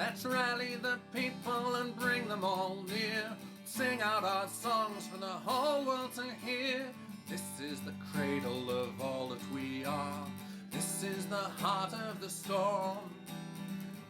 Let's rally the people and bring them all near. Sing out our songs for the whole world to hear. This is the cradle of all that we are. This is the heart of the storm.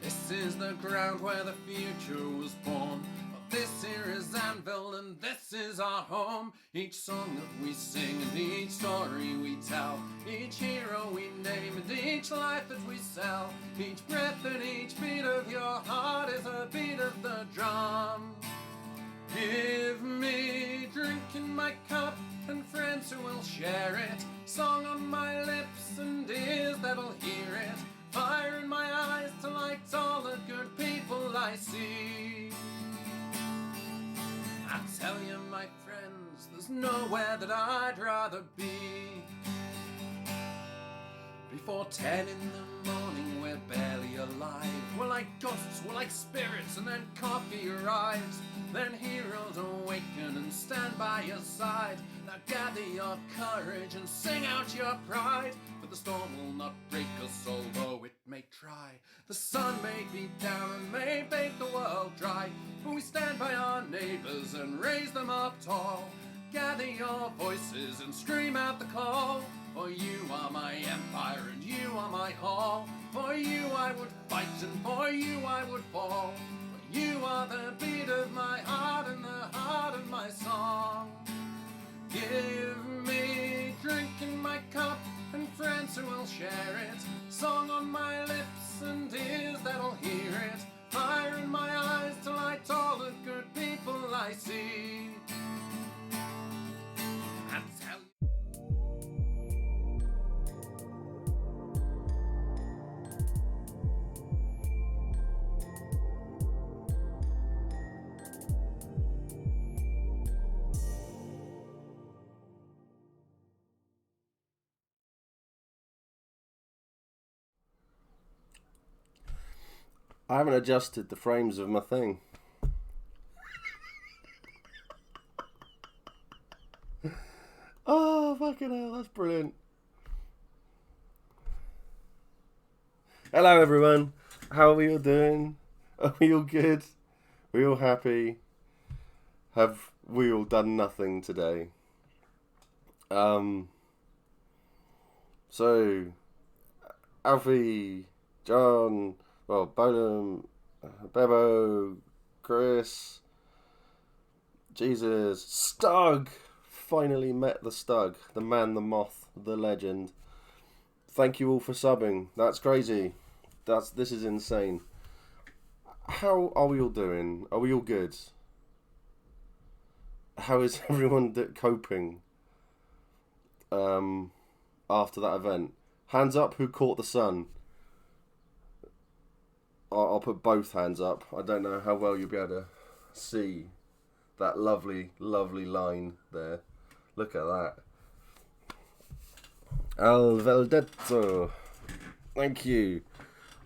This is the ground where the future was born. This here is Anvil and this is our home. Each song that we sing and each story we tell, each hero we name and each life that we sell, each breath and each beat of your heart is a beat of the drum. Give me drink in my cup and friends who will share it, song on my lips and ears that'll hear it, fire in my eyes to light all the good people I see. I tell you, my friends, there's nowhere that I'd rather be. Before 10 in the morning, we're barely alive. We're like ghosts, we're like spirits, and then coffee arrives. Then heroes awaken and stand by your side. Now gather your courage and sing out your pride. For the storm will not break us, although it may try. The sun may beat down and may bake the world dry, but we stand by our neighbors and raise them up tall. Gather your voices and scream out the call. For you are my empire and you are my hall. For you I would fight and for you I would fall. For you are the beat of my heart and the heart of my song. Give me drink in my cup and friends who will share it, song on my lips and ears that'll hear it, fire in my eyes to light all the good people I see. And tell I haven't adjusted the frames of my thing. Oh, fucking hell, that's brilliant. Hello, everyone. How are we all doing? Are we all good? Are we all happy? Have we all done nothing today? So, Alfie, John, well, Bolam, Bebo, Chris, Jesus, Stug! Finally met the Stug, the man, the moth, the legend. Thank you all for subbing. That's crazy. This is insane. How are we all doing? Are we all good? How is everyone coping after that event? Hands up who caught the sun. I'll put both hands up. I don't know how well you'll be able to see that lovely, lovely line there. Look at that. Al Veldetto. Thank you.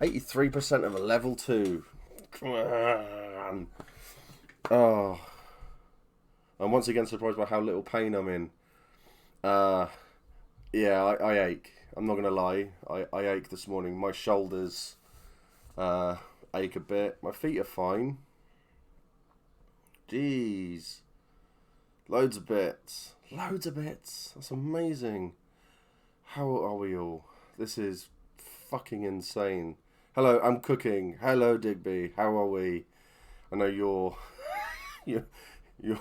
83% of a level 2. Come on. Oh. I'm once again surprised by how little pain I'm in. Yeah, I ache. I'm not going to lie. I ache this morning. My shoulders ache a bit. My feet are fine. Jeez. Loads of bits. Loads of bits. That's amazing. How are we all? This is fucking insane. Hello, I'm cooking. Hello, Digby. How are we? I know you're you're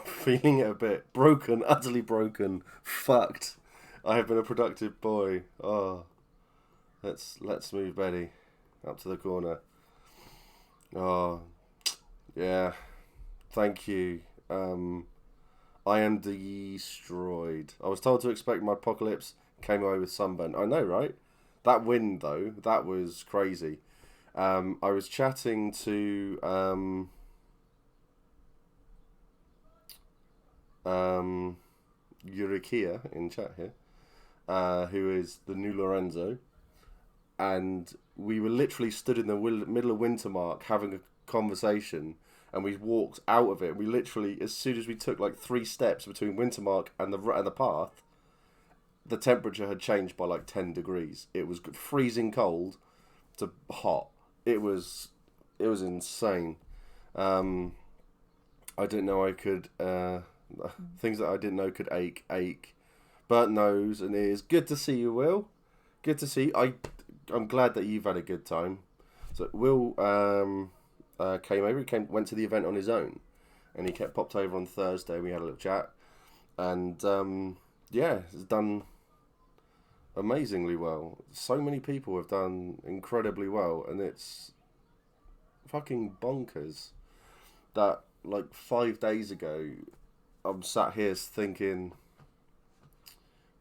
feeling it a bit. Broken. Utterly broken. Fucked. I have been a productive boy. Oh. Let's move Betty up to the corner. Oh, yeah. Thank you. I am destroyed. I was told to expect my apocalypse. Came away with sunburn. I know, right? That wind, though, that was crazy. I was chatting to Eurikia in chat here, who is the new Lorenzo. And we were literally stood in the middle of Wintermark having a conversation, and we walked out of it. We literally, as soon as we took like 3 steps between Wintermark and the path, the temperature had changed by like 10 degrees. It was freezing cold to hot. It was insane. I didn't know I could. Things that I didn't know could ache. Burnt nose and ears. Good to see you, Will. Good to see you. I'm glad that you've had a good time. So Will came over. Went to the event on his own, and he popped over on Thursday. We had a little chat, and it's done amazingly well. So many people have done incredibly well, and it's fucking bonkers that like 5 days ago I'm sat here thinking,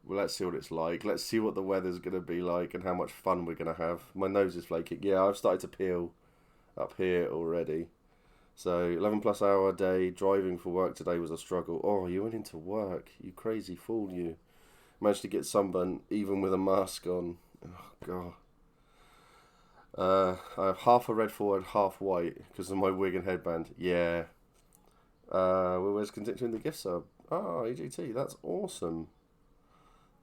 well, let's see what it's like. Let's see what the weather's going to be like and how much fun we're going to have. My nose is flaking. Yeah, I've started to peel up here already. So 11 plus hour day driving for work today was a struggle. Oh, you went into work, you crazy fool, you. Managed to get sunburn even with a mask on. Oh, God. I have half a red forehead, half white because of my wig and headband. Yeah. Where's continuing the gift sub? Oh, EGT, that's awesome.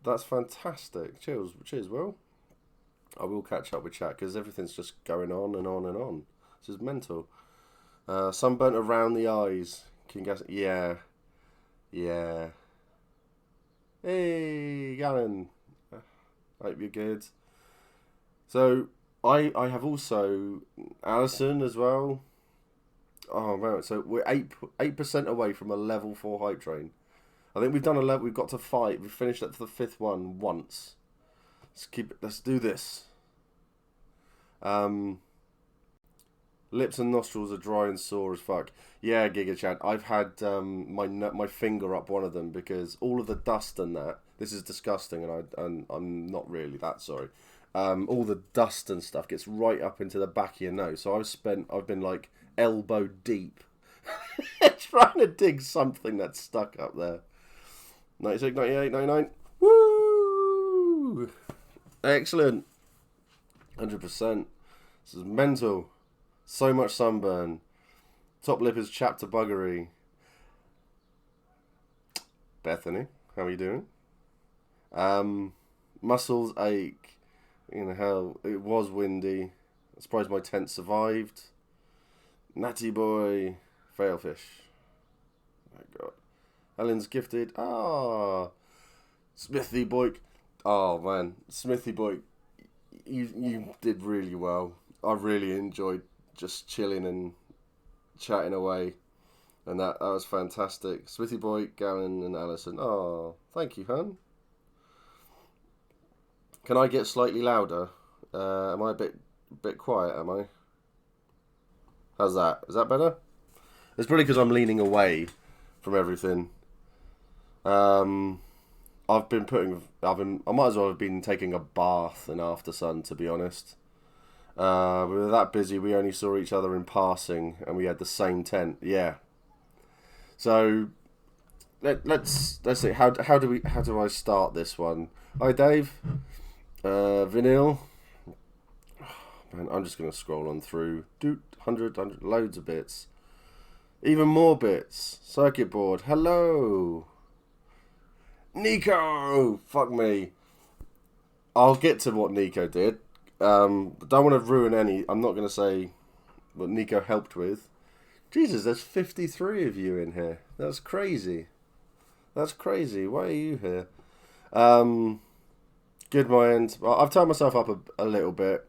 That's fantastic. Cheers, Will. I will catch up with chat because everything's just going on and on and on. This is mental. Sunburnt around the eyes. Can you guess? Yeah. Hey, Galen. Hope you're good. So, I have also Alison as well. Oh man, so we're 8% away from a level 4 hype train. I think we've done a level. We've got to 5. We've finished up to the 5th one once. Let's do this. Lips and nostrils are dry and sore as fuck. Yeah, Giga Chat. I've had my finger up one of them because all of the dust and that. This is disgusting, and I'm not really that sorry. All the dust and stuff gets right up into the back of your nose. So I've been like elbow deep trying to dig something that's stuck up there. 96, 98, 99. Woo! Excellent. 100%. This is mental. So much sunburn. Top lip is chapter buggery. Bethany, how are you doing? Muscles ache. You know, hell, it was windy. I'm surprised my tent survived. Natty boy. Failfish. Oh my God. Ellen's gifted. Smithy boy. Oh man, Smithy boy, you did really well. I really enjoyed just chilling and chatting away, and that was fantastic. Smithy boy, Galen, and Alison. Oh, thank you, hun. Can I get slightly louder? Am I a bit quiet? Am I? How's that? Is that better? It's probably because I'm leaning away from everything. I might as well have been taking a bath in after sun, to be honest. We were that busy, we only saw each other in passing, and we had the same tent. Yeah. So let's see. How do I start this one? Hi, Dave. Vinyl. Man, I'm just gonna scroll on through. 100, loads of bits. Even more bits. Circuit board. Hello. Nico! Fuck me. I'll get to what Nico did. Don't want to ruin any. I'm not going to say what Nico helped with. Jesus, there's 53 of you in here. That's crazy. Why are you here? Good mind. Well, I've turned myself up a little bit.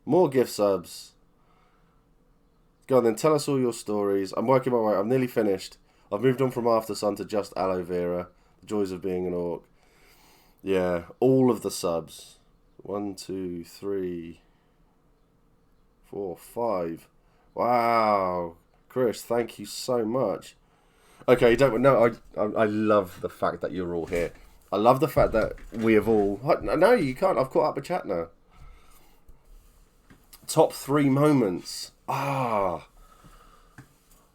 More gift subs. Go on then, tell us all your stories. I'm working my way. I'm nearly finished. I've moved on from After Sun to just Aloe Vera. The joys of being an orc. Yeah, all of the subs. 1, 2, 3, 4, 5. Wow. Chris, thank you so much. Okay, I love the fact that you're all here. I love the fact that we have all... No, you can't. I've caught up with chat now. Top 3 moments. Oh,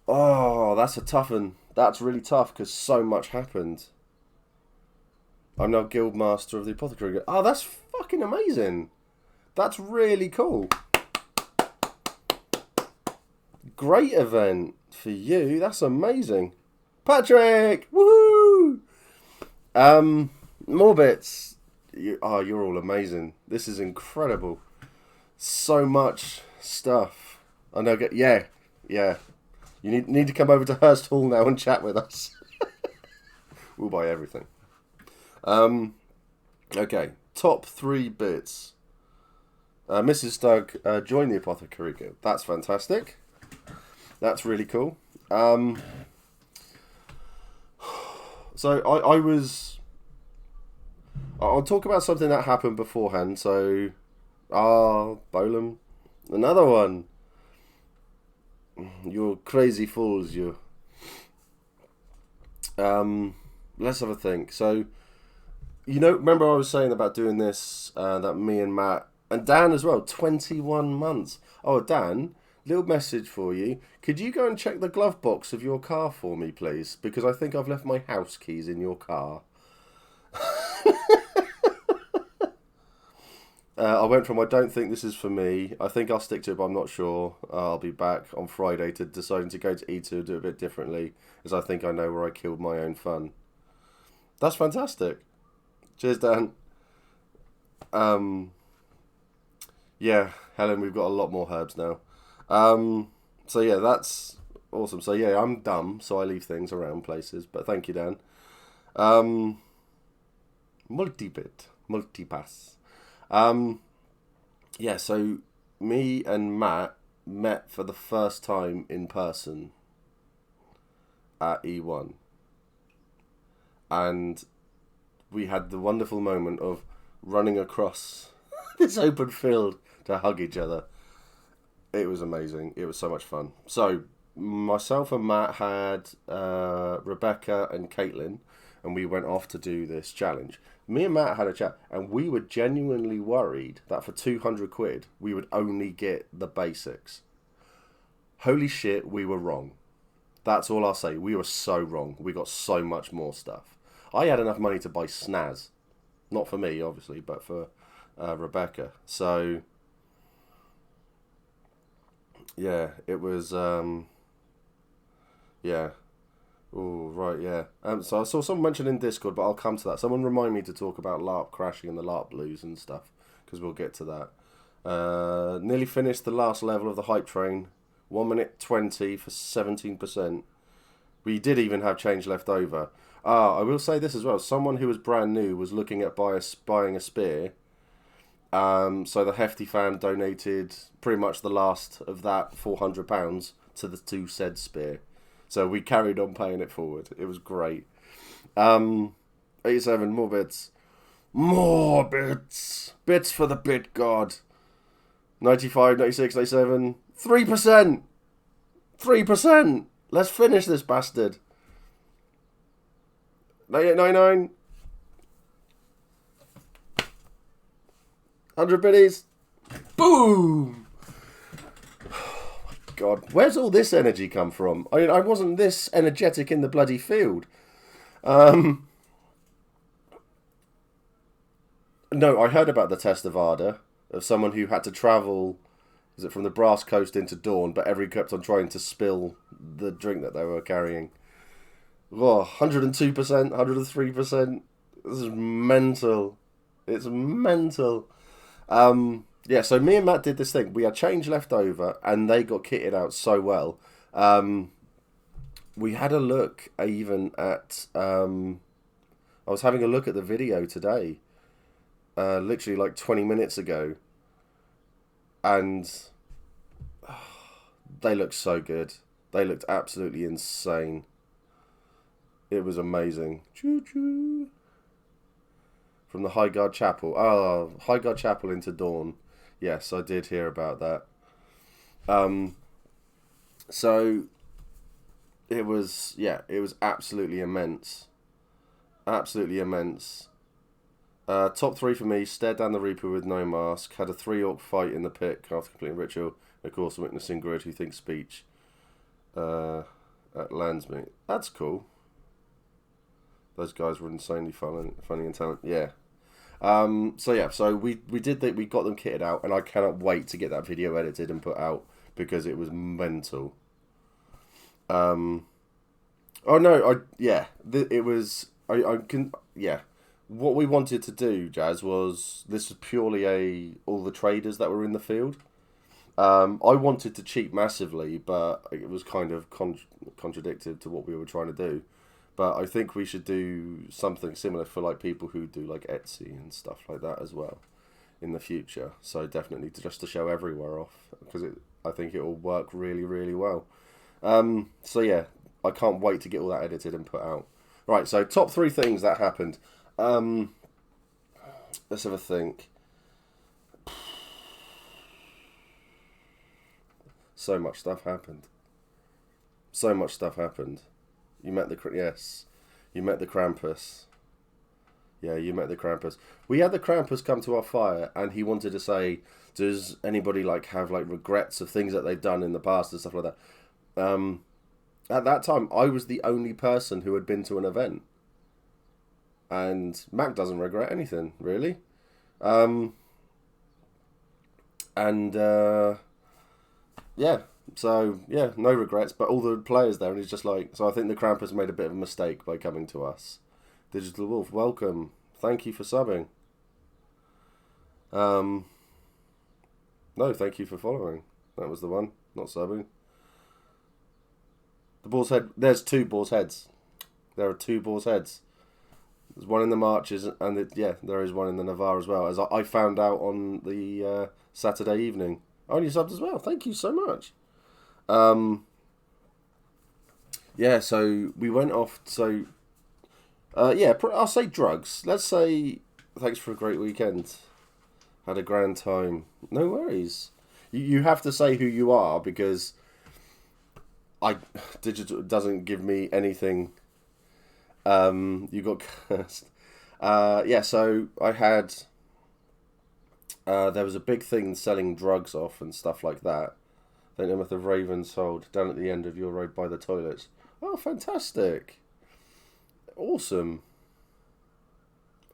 that's a tough one. That's really tough because so much happened. I'm now guild master of the apothecary. Oh, that's fucking amazing. That's really cool. Great event for you. That's amazing. Patrick! Woohoo! More bits. You're all amazing. This is incredible. So much stuff. I know. Yeah. You need to come over to Hurst Hall now and chat with us. We'll buy everything. Okay. Top 3 bits. Mrs. Stug joined the Apothecary Guild. That's fantastic. That's really cool. So I'll talk about something that happened beforehand. So, Bolam, another one. You crazy fools, you. Let's have a think. So, remember I was saying about doing this, that me and Matt, and Dan as well, 21 months. Oh, Dan, little message for you. Could you go and check the glove box of your car for me, please? Because I think I've left my house keys in your car. I went from I don't think this is for me, I think I'll stick to it, but I'm not sure. I'll be back on Friday to deciding to go to E2 and do it a bit differently, as I think I know where I killed my own fun. That's fantastic. Cheers, Dan. Yeah, Helen, we've got a lot more herbs now. So yeah, that's awesome. So yeah, I'm dumb, so I leave things around places, but thank you, Dan. Multipass. Yeah, so me and Matt met for the first time in person at E1. And we had the wonderful moment of running across this open field to hug each other. It was amazing. It was so much fun. So, myself and Matt had Rebecca and Caitlin, and we went off to do this challenge. Me and Matt had a chat, and we were genuinely worried that for 200 quid, we would only get the basics. Holy shit, we were wrong. That's all I'll say. We were so wrong. We got so much more stuff. I had enough money to buy snaz. Not for me, obviously, but for Rebecca. So, yeah, it was, yeah. Oh, right, yeah. So I saw someone mention in Discord, but I'll come to that. Someone remind me to talk about LARP crashing and the LARP blues and stuff, because we'll get to that. Nearly finished the last level of the hype train. 1 minute 20 for 17%. We did even have change left over. I will say this as well. Someone who was brand new was looking at buying a spear. So the Hefty fan donated pretty much the last of that £400 to said spear. So we carried on paying it forward. It was great. 87, more bits. More bits. Bits for the bit god. 95, 96, 97. 3%. 3%. Let's finish this bastard. 98, 99. 100 biddies. Boom. God, where's all this energy come from? I mean, I wasn't this energetic in the bloody field. No, I heard about the test of ardour of someone who had to travel, is it from the Brass Coast into Dawn, but kept on trying to spill the drink that they were carrying. Oh, 102%, 103%. This is mental. It's mental. Yeah, so me and Matt did this thing. We had change left over, and they got kitted out so well. We had a look even at... I was having a look at the video today, literally like 20 minutes ago, and they looked so good. They looked absolutely insane. It was amazing. Choo-choo. From the Highguard Chapel. Oh, Highguard Chapel into Dawn. Yes, I did hear about that. So it was, yeah, it was absolutely immense. Absolutely immense. Top 3 for me, stared down the Reaper with no mask, had a 3-orc fight in the pit after completing ritual, and of course witnessing Grid who thinks speech at Landsmeet. That's cool. Those guys were insanely funny and talented. Yeah. So we did that. We got them kitted out, and I cannot wait to get that video edited and put out because it was mental. It was. I can. Yeah. what we wanted to do, Jazz, was this was purely all the traders that were in the field. I wanted to cheat massively, but it was kind of contradictive to what we were trying to do. But I think we should do something similar for like people who do like Etsy and stuff like that as well in the future. So definitely just to show everywhere off, because I think it will work really, really well. So yeah, I can't wait to get all that edited and put out. Right, so top 3 things that happened. Let's have a think. So much stuff happened. So much stuff happened. You met the yes, you met the Krampus. Yeah, you met the Krampus. We had the Krampus come to our fire, and he wanted to say, "Does anybody like have like regrets of things that they've done in the past and stuff like that?" At that time, I was the only person who had been to an event, and Mac doesn't regret anything really. Yeah, so yeah, no regrets, but all the players there, and he's just like, so I think the Krampus made a bit of a mistake by coming to us. Digital Wolf, welcome. Thank you for subbing. No, thank you for following. That was the one, not subbing. The Boar's Head, there's 2 Boar's Heads. There are 2 Boar's Heads. There's one in the Marches, and there is one in the Navarre as well, as I found out on the Saturday evening. Oh, you subbed as well. Thank you so much. Yeah, so we went off. So, I'll say drugs. Let's say thanks for a great weekend. Had a grand time. No worries. You have to say who you are, because digital doesn't give me anything. You got cursed. So I had. There was a big thing selling drugs off and stuff like that. I think Emma of Raven sold down at the end of your road by the toilets. Oh, fantastic. Awesome.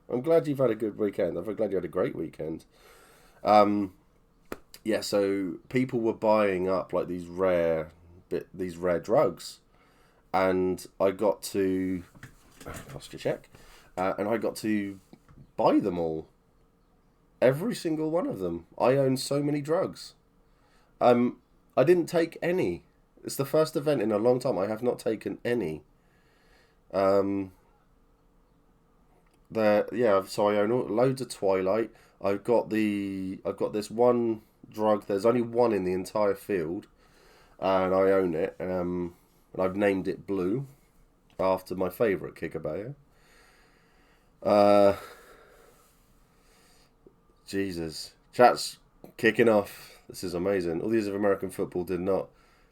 I'm glad you've had a good weekend. I'm glad you had a great weekend. So people were buying up like these rare drugs. And I got to posture check. And I got to buy them all. Every single one of them. I own so many drugs. I didn't take any. It's the first event in a long time I have not taken any. So I own loads of Twilight. I've got this one drug. There's only one in the entire field, and I own it. And I've named it Blue, after my favourite Kikabaya. Jesus. Chat's kicking off. This is amazing. All these of American football did not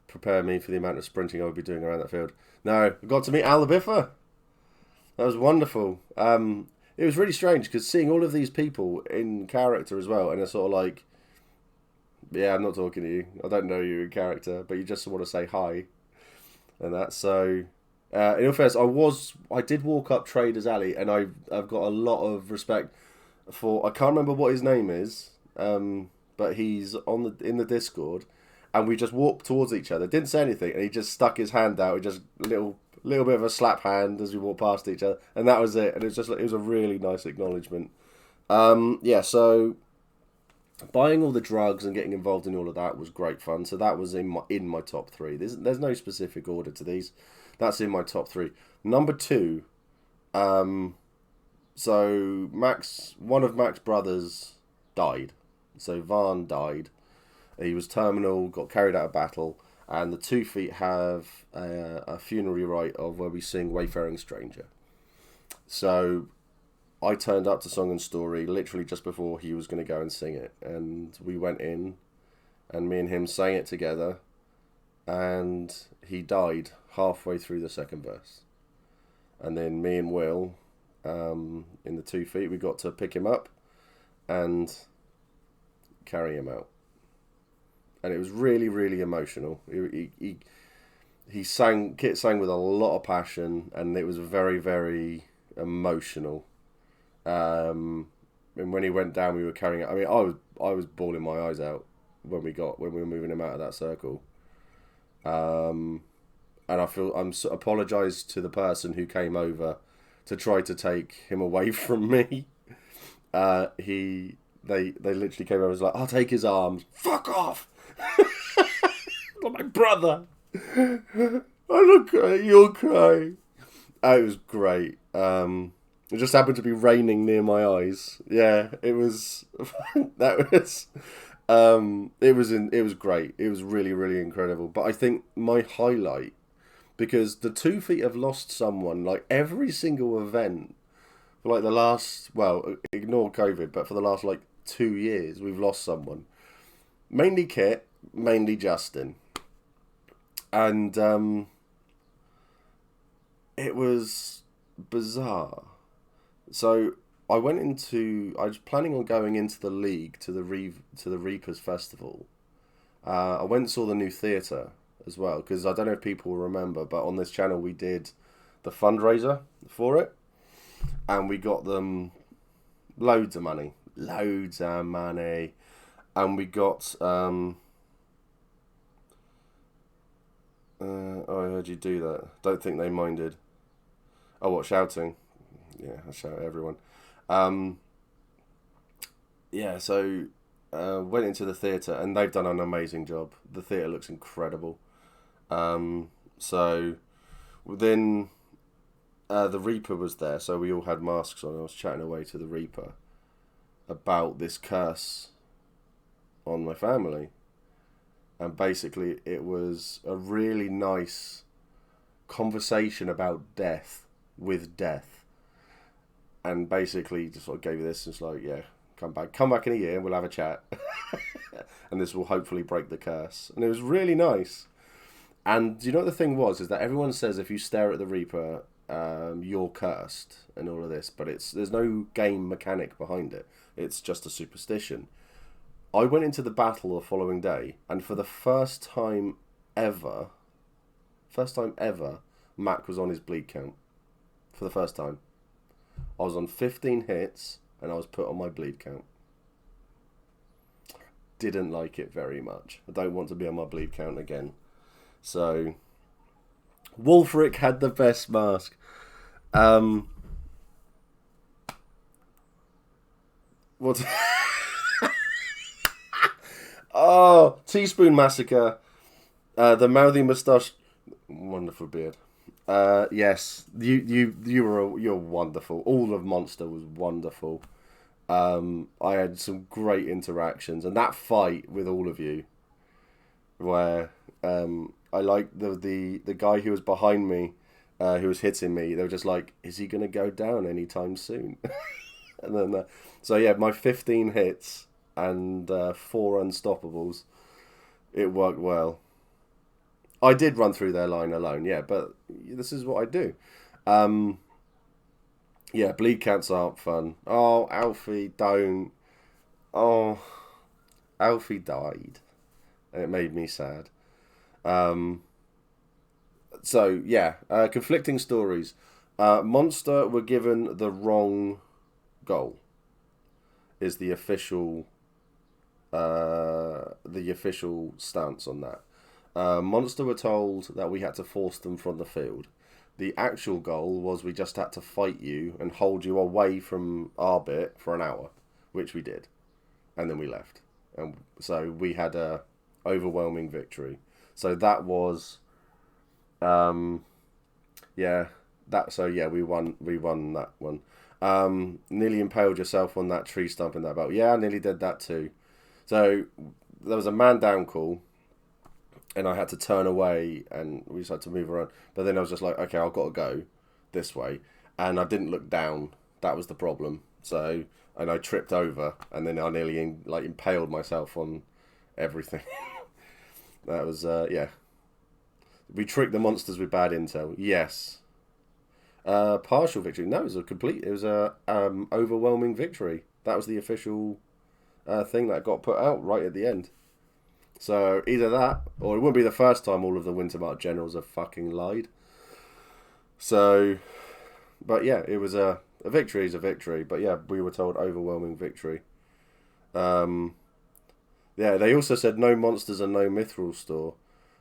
prepare me for the amount of sprinting I would be doing around that field. No, I got to meet Al the Biffer. That was wonderful. It was really strange, because seeing all of these people in character as well, and it's sort of like, yeah, I'm not talking to you. I don't know you in character, but you just want to say hi. And that, so... in all fairness, I did walk up Traders Alley, and I've got a lot of respect for, I can't remember what his name is, but he's in the Discord, and we just walked towards each other, didn't say anything, and he just stuck his hand out, and just little bit of a slap hand as we walked past each other, and that was it. And it was a really nice acknowledgement. So buying all the drugs and getting involved in all of that was great fun. So that was in my top 3. There's no specific order to these. That's in my top 3. Number 2. So one of Mac's brothers died. So Varn died. He was terminal, got carried out of battle, and the 2 Feet have a funerary rite of where we sing Wayfaring Stranger. So I turned up to Song and Story literally just before he was going to go and sing it, and we went in, and me and him sang it together, and he died halfway through the second verse. And then me and Will, in the 2 Feet, we got to pick him up and carry him out. And it was really, really emotional. He sang, Kit sang with a lot of passion, and it was very, very emotional. And when he went down, we were carrying it. I mean, I was bawling my eyes out when we were moving him out of that circle. And I apologise to the person who came over to try to take him away from me. They literally came over and was like, I'll take his arms. Fuck off! Not my brother. I'm okay, you'll cry. It was great. It just happened to be raining near my eyes. Yeah, it was. It was great. It was really, really incredible. But I think my highlight, because the 2 feet have lost someone like every single event for like the last, well, ignore COVID, but for the last like 2 years, we've lost someone. Mainly Kit, mainly Justin. And it was bizarre. So I was planning on going into the league to the Reapers Festival. I went and saw the new theatre as well, because I don't know if people remember, but on this channel we did the fundraiser for it, and we got them loads of money, and we got I heard you do that. Don't think they minded. Oh, what, shouting? Yeah, I shout at everyone. Yeah, so went into the theatre, and they've done an amazing job. The theatre looks incredible. So then the Reaper was there, so we all had masks on. I was chatting away to the Reaper about this curse on my family. And basically it was a really nice conversation about death with death. And basically just sort of gave you this, and it's like, yeah, come back in a year and we'll have a chat. And this will hopefully break the curse. And it was really nice. And you know what the thing was, is that everyone says if you stare at the Reaper, you're cursed and all of this, but there's no game mechanic behind it. It's just a superstition. I went into the battle the following day, and for the first time ever, Mac was on his bleed count. For the first time. I was on 15 hits, and I was put on my bleed count. Didn't like it very much. I don't want to be on my bleed count again. So, Wolfric had the best mask. What? Oh, Teaspoon Massacre. The mouthy moustache. Wonderful beard. Yes, you're wonderful. All of Monster was wonderful. I had some great interactions, and that fight with all of you, where I liked the guy who was behind me, who was hitting me. They were just like, "Is he gonna go down anytime soon?" And then, so yeah, my 15 hits and 4 unstoppables. It worked well. I did run through their line alone, yeah, but this is what I do. Yeah, bleed counts aren't fun. Oh, Alfie, don't. Oh, Alfie died. And it made me sad. So, yeah, conflicting stories. Monster were given the wrong goal, is the official stance on that. Monster were told that we had to force them from the field. The actual goal was we just had to fight you and hold you away from our bit for an hour, which we did, and then we left. And so we had a overwhelming victory. So that was, we won that one. Nearly impaled yourself on that tree stump in that battle. Yeah, I nearly did that too. So there was a man down call, and I had to turn away, and we just had to move around. But then I was just like, okay, I've got to go this way. And I didn't look down. That was the problem. So, and I tripped over, and then I nearly impaled myself on everything. That was, yeah. We tricked the monsters with bad intel. Yes. Partial victory. No, it was a overwhelming victory. That was the official thing that got put out right at the end. So either that, or it wouldn't be the first time all of the Wintermark generals have fucking lied. So, but yeah, it was a victory is a victory. But yeah, we were told overwhelming victory. Yeah, they also said no monsters and no mithril store.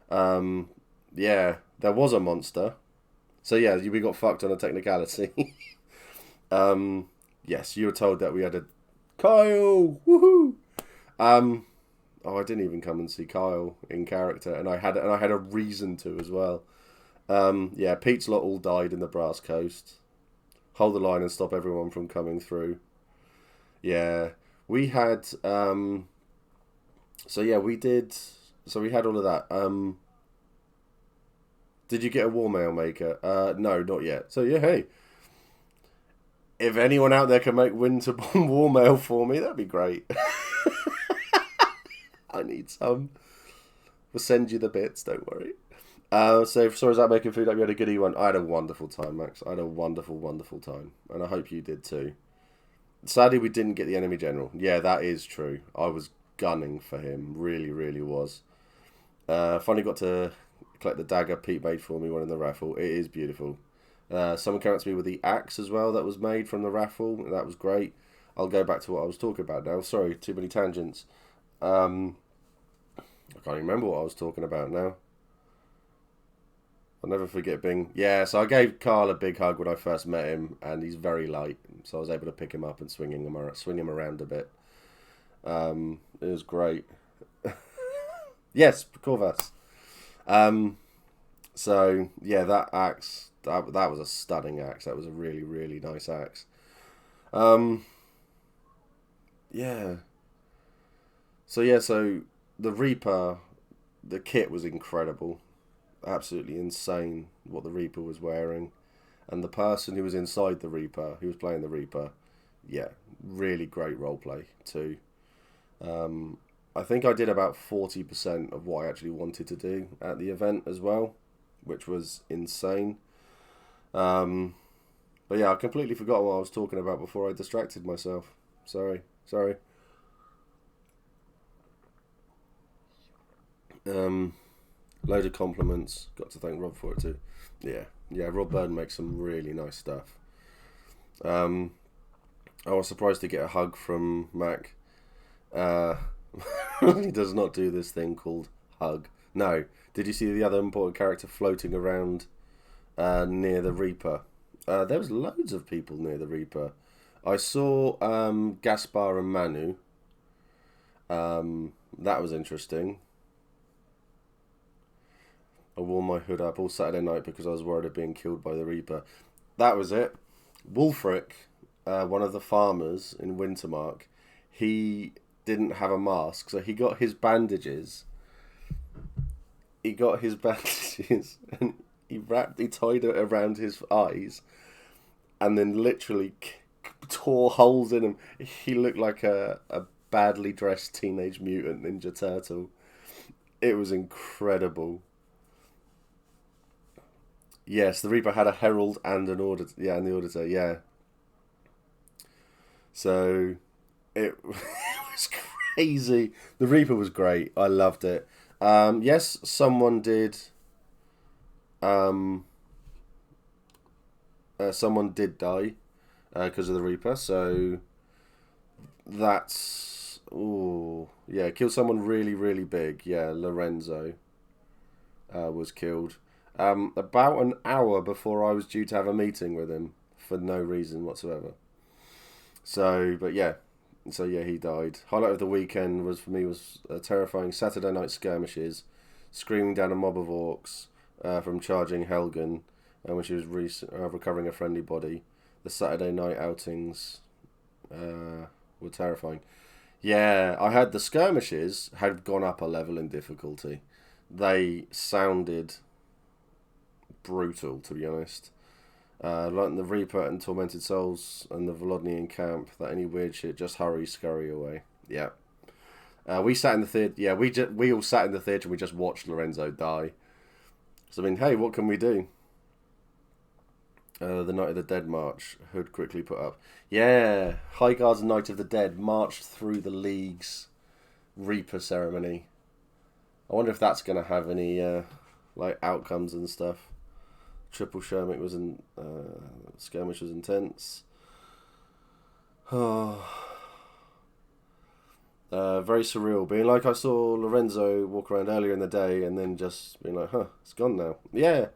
Yeah, there was a monster. So yeah, we got fucked on a technicality. Yes, you were told that we had a Kyle. Woohoo! Oh, I didn't even come and see Kyle in character, and I had a reason to as well. Yeah, Pete's lot all died in the Brass Coast. Hold the line and stop everyone from coming through. Yeah, we had. So yeah, we did. So we had all of that. Did you get a war mail maker? No, not yet. So yeah, hey, if anyone out there can make winter bomb war mail for me, that'd be great. I need some. We'll send you the bits. Don't worry. So sorry, is that making food up? You had a goodie one. I had a wonderful time, Max. I had a wonderful, wonderful time, and I hope you did too. Sadly, we didn't get the enemy general. Yeah, that is true. I was gunning for him. Really, really was. Finally got to collect the dagger Pete made for me, one in the raffle. It is beautiful. Someone came up to me with the axe as well that was made from the raffle. That was great. I'll go back to what I was talking about now. Sorry, too many tangents. I can't even remember what I was talking about now. I'll never forget being... Yeah, so I gave Carl a big hug when I first met him, and he's very light, so I was able to pick him up and swing him around a bit. It was great. Yes, Corvus. So, yeah, that axe, that was a stunning axe. That was a really, really nice axe. Yeah. So, yeah, so the Reaper, the kit was incredible. Absolutely insane what the Reaper was wearing, and the person who was inside the Reaper, who was playing the Reaper, yeah, really great roleplay too. I think I did about 40% of what I actually wanted to do at the event as well, which was insane. But yeah, I completely forgot what I was talking about before I distracted myself. Sorry. Load of compliments. Got to thank Rob for it too. Yeah. Rob Byrne makes some really nice stuff. I was surprised to get a hug from Mac. He does not do this thing called hug. No. Did you see the other important character floating around near the Reaper? There was loads of people near the Reaper. I saw Gaspar and Manu. That was interesting. I wore my hood up all Saturday night because I was worried of being killed by the Reaper. That was it. Wulfric, one of the farmers in Wintermark, he didn't have a mask, so he got his bandages. And he tied it around his eyes, and then literally tore holes in him. He looked like a badly dressed Teenage Mutant Ninja Turtle. It was incredible. Yes, the Reaper had a herald and an auditor. Yeah, and the auditor. Yeah. So it was crazy. The Reaper was great. I loved it. Yes, someone did. Someone did die because of the Reaper. So that's killed someone really, really big. Yeah, Lorenzo was killed. About an hour before I was due to have a meeting with him for no reason whatsoever. So he died. Highlight of the weekend was a terrifying Saturday night skirmishes, screaming down a mob of orcs from charging Helgen when she was recovering a friendly body. The Saturday night outings were terrifying. Yeah, I heard the skirmishes had gone up a level in difficulty. They sounded brutal, to be honest. Like the Reaper and Tormented Souls and the Volodnian camp, that any weird shit, just scurry away. Yeah. We sat in the theatre. Yeah, we all sat in the theatre and we just watched Lorenzo die. So I mean, hey, what can we do? The Night of the Dead march, Hood quickly put up. Yeah, High Guards Night of the Dead marched through the League's Reaper ceremony. I wonder if that's going to have any outcomes and stuff. Triple Skirmish was Skirmish was intense. Very surreal. Being like, I saw Lorenzo walk around earlier in the day and then just being like, it's gone now. Yeah.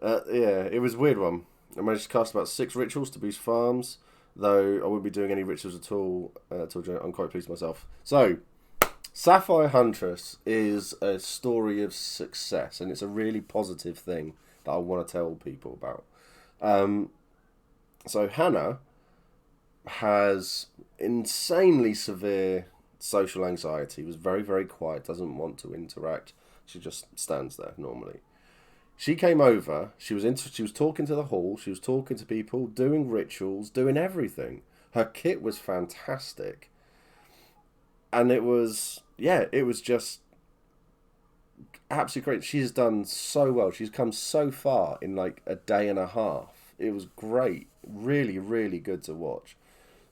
Yeah, it was a weird one. I managed to cast about 6 rituals to boost farms, though I wouldn't be doing any rituals at all until June. I'm quite pleased with myself. So, Sapphire Huntress is a story of success, and it's a really positive thing that I want to tell people about. So Hannah has insanely severe social anxiety, was very, very quiet, doesn't want to interact. She just stands there normally. She came over, she was talking to the hall, she was talking to people, doing rituals, doing everything. Her kit was fantastic. And it was just absolutely great. She's done so well. She's come so far in like a day and a half. It was great. Really, really good to watch.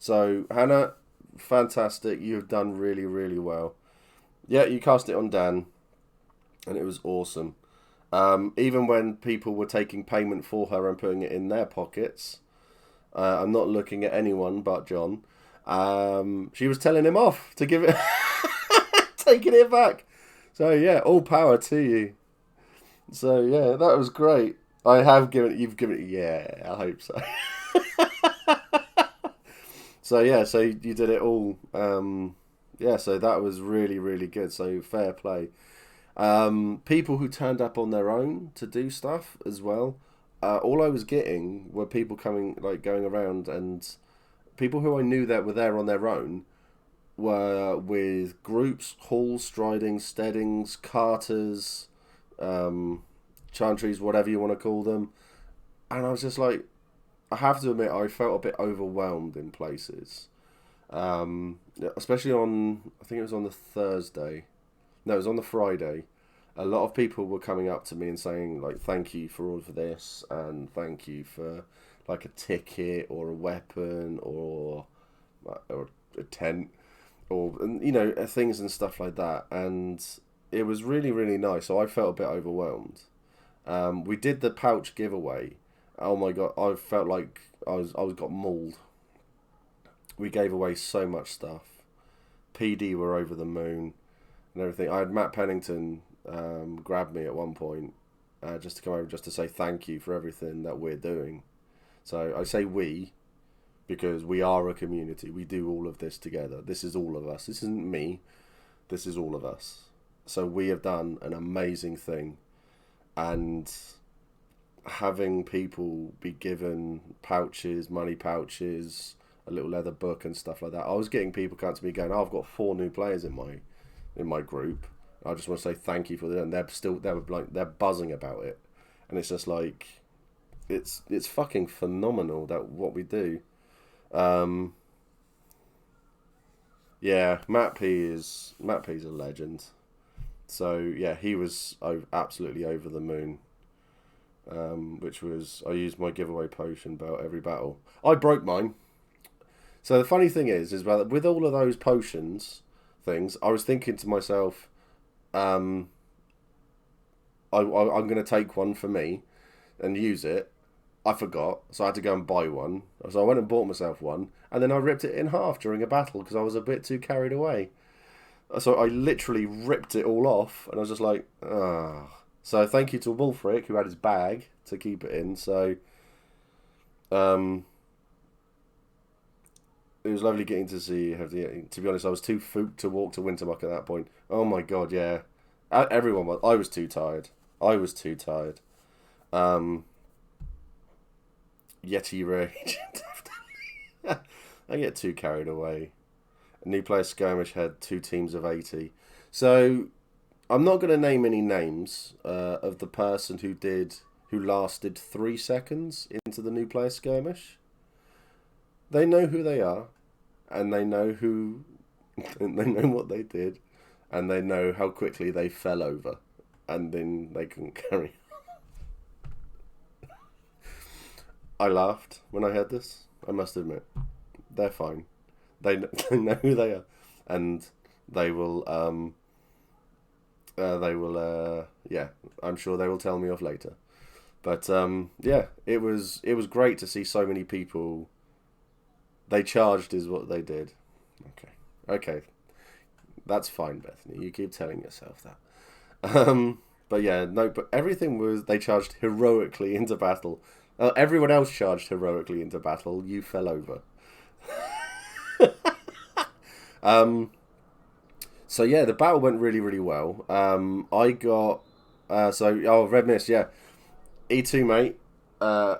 So, Hannah, fantastic. You've done really, really well. Yeah, you cast it on Dan, and it was awesome. Even when people were taking payment for her and putting it in their pockets, I'm not looking at anyone but John. She was telling him off to give it, taking it back. So yeah, all power to you. So yeah, that was great. You've given it, yeah, I hope so. So yeah, so you did it all. Yeah, so that was really, really good. So fair play. People who turned up on their own to do stuff as well. All I was getting were people coming, like going around, and people who I knew that were there on their own were with groups, halls, stridings, steadings, carters, chantries, whatever you want to call them. And I was just like, I have to admit, I felt a bit overwhelmed in places. Especially on, I think it was on the Thursday. No, it was on the Friday. A lot of people were coming up to me and saying, like, thank you for all of this, and thank you for, like, a ticket, or a weapon, or a tent, or, and, you know, things and stuff like that. And it was really, really nice. So I felt a bit overwhelmed. We did the pouch giveaway. Oh my god, I felt like I got mauled. We gave away so much stuff. PD were over the moon and everything. I had Matt Pennington grab me at one point just to come over just to say thank you for everything that we're doing. So I say we because we are a community. We do all of this together. This is all of us. This isn't me. This is all of us. So we have done an amazing thing, and having people be given pouches, money pouches, a little leather book and stuff like that. I was getting people coming to me going, oh, I've got 4 new players in my group. I just want to say thank you for that. And they're buzzing about it. And it's just like, it's fucking phenomenal that what we do. Yeah, Matt P's a legend. So yeah, he was absolutely over the moon. Which was, I used my giveaway potion about every battle. I broke mine. So the funny thing is that with all of those potions things, I was thinking to myself, I'm going to take one for me and use it. I forgot, so I had to go and buy one. So I went and bought myself one, and then I ripped it in half during a battle because I was a bit too carried away. So I literally ripped it all off, and I was just like, ah. So thank you to Wolfric, who had his bag to keep it in. So it was lovely getting to see. To be honest, I was too fooked to walk to Wintermuck at that point. Oh my god, yeah. Everyone was. I was too tired. Yeti Rage. I get too carried away. A new player Skirmish had 2 teams of 80. So I'm not going to name any names of the person who lasted 3 seconds into the new player Skirmish. They know who they are, and they know they know what they did, and they know how quickly they fell over, and then they couldn't carry. I laughed when I heard this. I must admit, they're fine. They know who they are, and they will. Yeah, I'm sure they will tell me off later. But yeah, it was great to see so many people. They charged is what they did. Okay, that's fine, Bethany. You keep telling yourself that. But yeah, no, but everything was, they charged heroically into battle. Everyone else charged heroically into battle. You fell over. So yeah, the battle went really, really well. I got, Red Mist, yeah. E2, mate. I've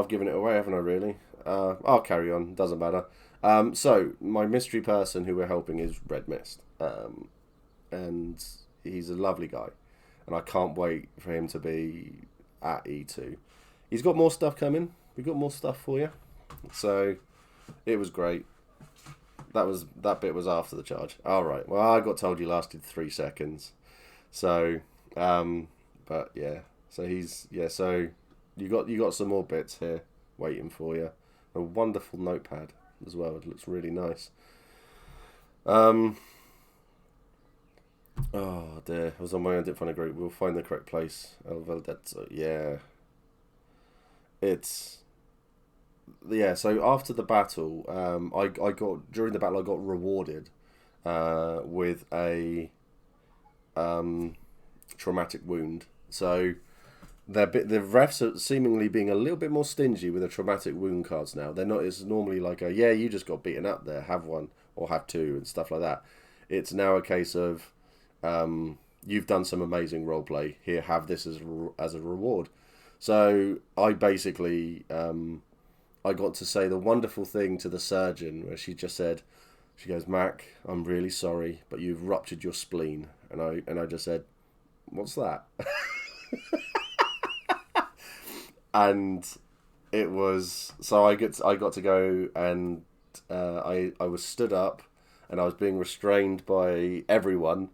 given it away, haven't I, really? I'll carry on, doesn't matter. So, my mystery person who we're helping is Red Mist. And he's a lovely guy. And I can't wait for him to be at E2. He's got more stuff coming. We've got more stuff for you. So, it was great. That bit was after the charge. Alright, well, I got told you lasted 3 seconds. So, but yeah. So so you got some more bits here waiting for you. A wonderful notepad as well. It looks really nice. Oh dear, I was on my own, didn't find a group. We'll find the correct place. El Veldetto, yeah. So after the battle, during the battle I got rewarded with a traumatic wound. So the refs are seemingly being a little bit more stingy with the traumatic wound cards now. They're not. It's normally like you just got beaten up there, have one or have two and stuff like that. It's now a case of you've done some amazing roleplay. Here, have this as a reward. So I basically I got to say the wonderful thing to the surgeon where she just said, she goes, Mac, I'm really sorry, but you've ruptured your spleen. And I just said, what's that? And it was, so I got to go and I was stood up and I was being restrained by everyone,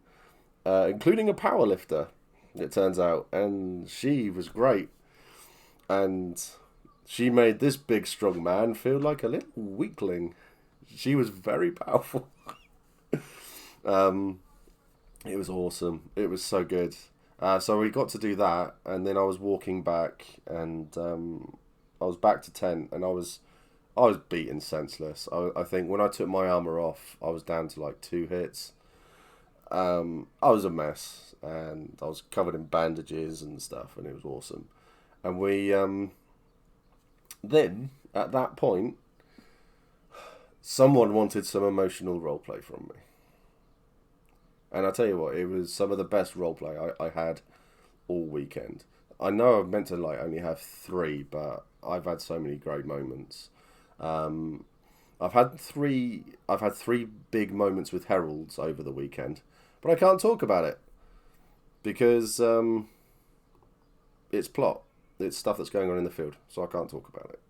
including a powerlifter, it turns out, and she was great. And she made this big strong man feel like a little weakling. She was very powerful. It was awesome. It was so good. So we got to do that, and then I was walking back, and I was back to tent, and I was beaten senseless. I think when I took my armor off, I was down to like 2 hits. I was a mess, and I was covered in bandages and stuff, and it was awesome. And we then at that point, someone wanted some emotional roleplay from me. And I tell you what, it was some of the best roleplay I had all weekend. I know I'm meant to only have 3, but I've had so many great moments. I've had three big moments with heralds over the weekend, but I can't talk about it because it's plot. It's stuff that's going on in the field, so I can't talk about it.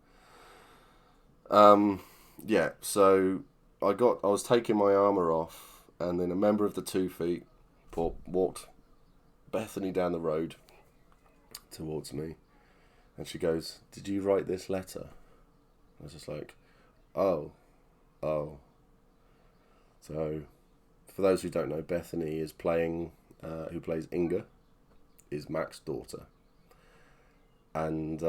So I was taking my armor off, and then a member of the 2 feet walked Bethany down the road towards me, and she goes, "Did you write this letter?" I was just like, oh. So, for those who don't know, Bethany is who plays Inga, is Mac's daughter. And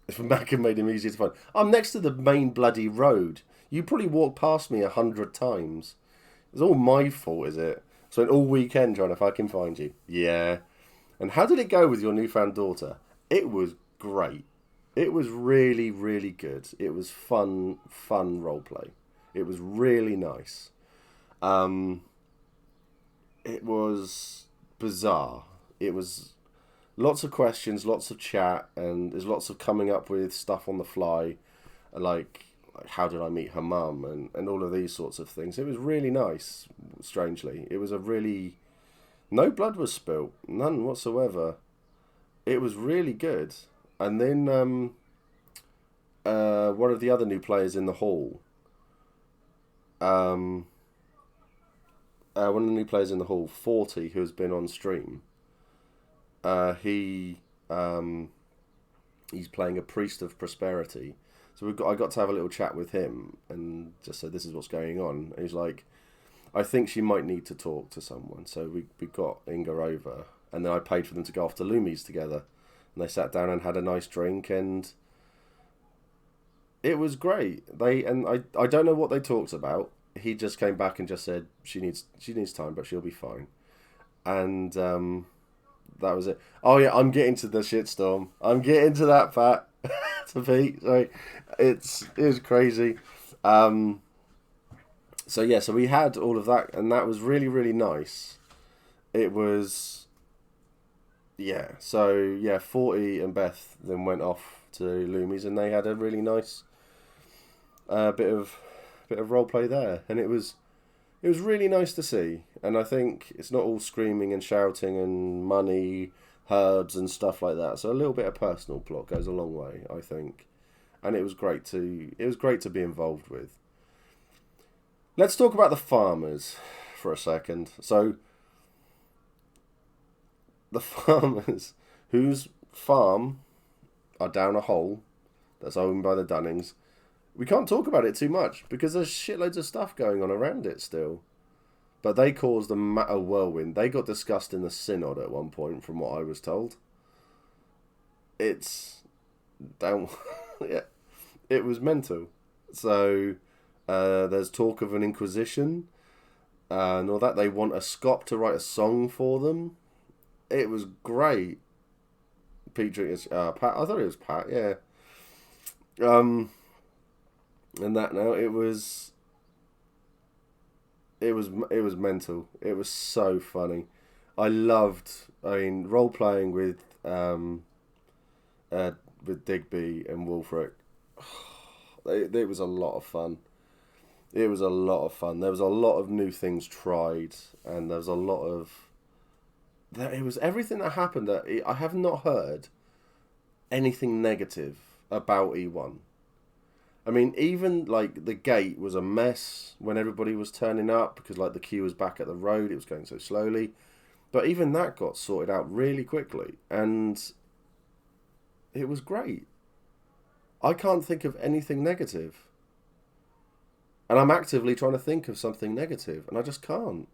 if Mac had made him easier to find, I'm next to the main bloody road. You probably walked past me 100 times. It's all my fault, is it? Spent all weekend trying to fucking find you. Yeah. And how did it go with your newfound daughter? It was great. It was really, really good. It was fun roleplay. It was really nice. It was bizarre. It was lots of questions, lots of chat, and there's lots of coming up with stuff on the fly, like how did I meet her mum, and all of these sorts of things. It was really nice, strangely. It was no blood was spilt, none whatsoever. It was really good. And then one of the other new players in the hall, 40, who has been on stream, he's playing a priest of prosperity. So I got to have a little chat with him and just said, this is what's going on. And he's like, I think she might need to talk to someone. So we got Inga over, and then I paid for them to go off to Lumi's together. And they sat down and had a nice drink, and it was great. I don't know what they talked about. he just came back and just said she needs time, but she'll be fine. And that was it. Oh yeah, I'm getting to the shitstorm. I'm getting to that, Pat. To Pete. Sorry, it was crazy. So yeah, so we had all of that, and that was really, really nice. It was, yeah. So yeah, 40 and Beth then went off to Loomies, and they had a really nice bit of role play there, and it was really nice to see. And I think it's not all screaming and shouting and money, herbs and stuff like that. So a little bit of personal plot goes a long way, I think, and it was great to be involved with. Let's talk about the farmers for a second. So, the farmers whose farm are down a hole that's owned by the Dunnings, we can't talk about it too much because there's shitloads of stuff going on around it still. But they caused a whirlwind. They got discussed in the synod at one point, from what I was told. It's down. Yeah, it was mental. So. There's talk of an inquisition and all that. They want a Scop to write a song for them. It was great. Pat. I thought it was Pat. Yeah. And that now it was mental. It was so funny. I mean, role playing with Digby and Wolfric. It was a lot of fun. It was a lot of fun. There was a lot of new things tried, and there was a lot of... It was everything that happened. I have not heard anything negative about E1. I mean, even, like, the gate was a mess when everybody was turning up, because, like, the queue was back at the road. It was going so slowly. But even that got sorted out really quickly, and it was great. I can't think of anything negative. And I'm actively trying to think of something negative, and I just can't.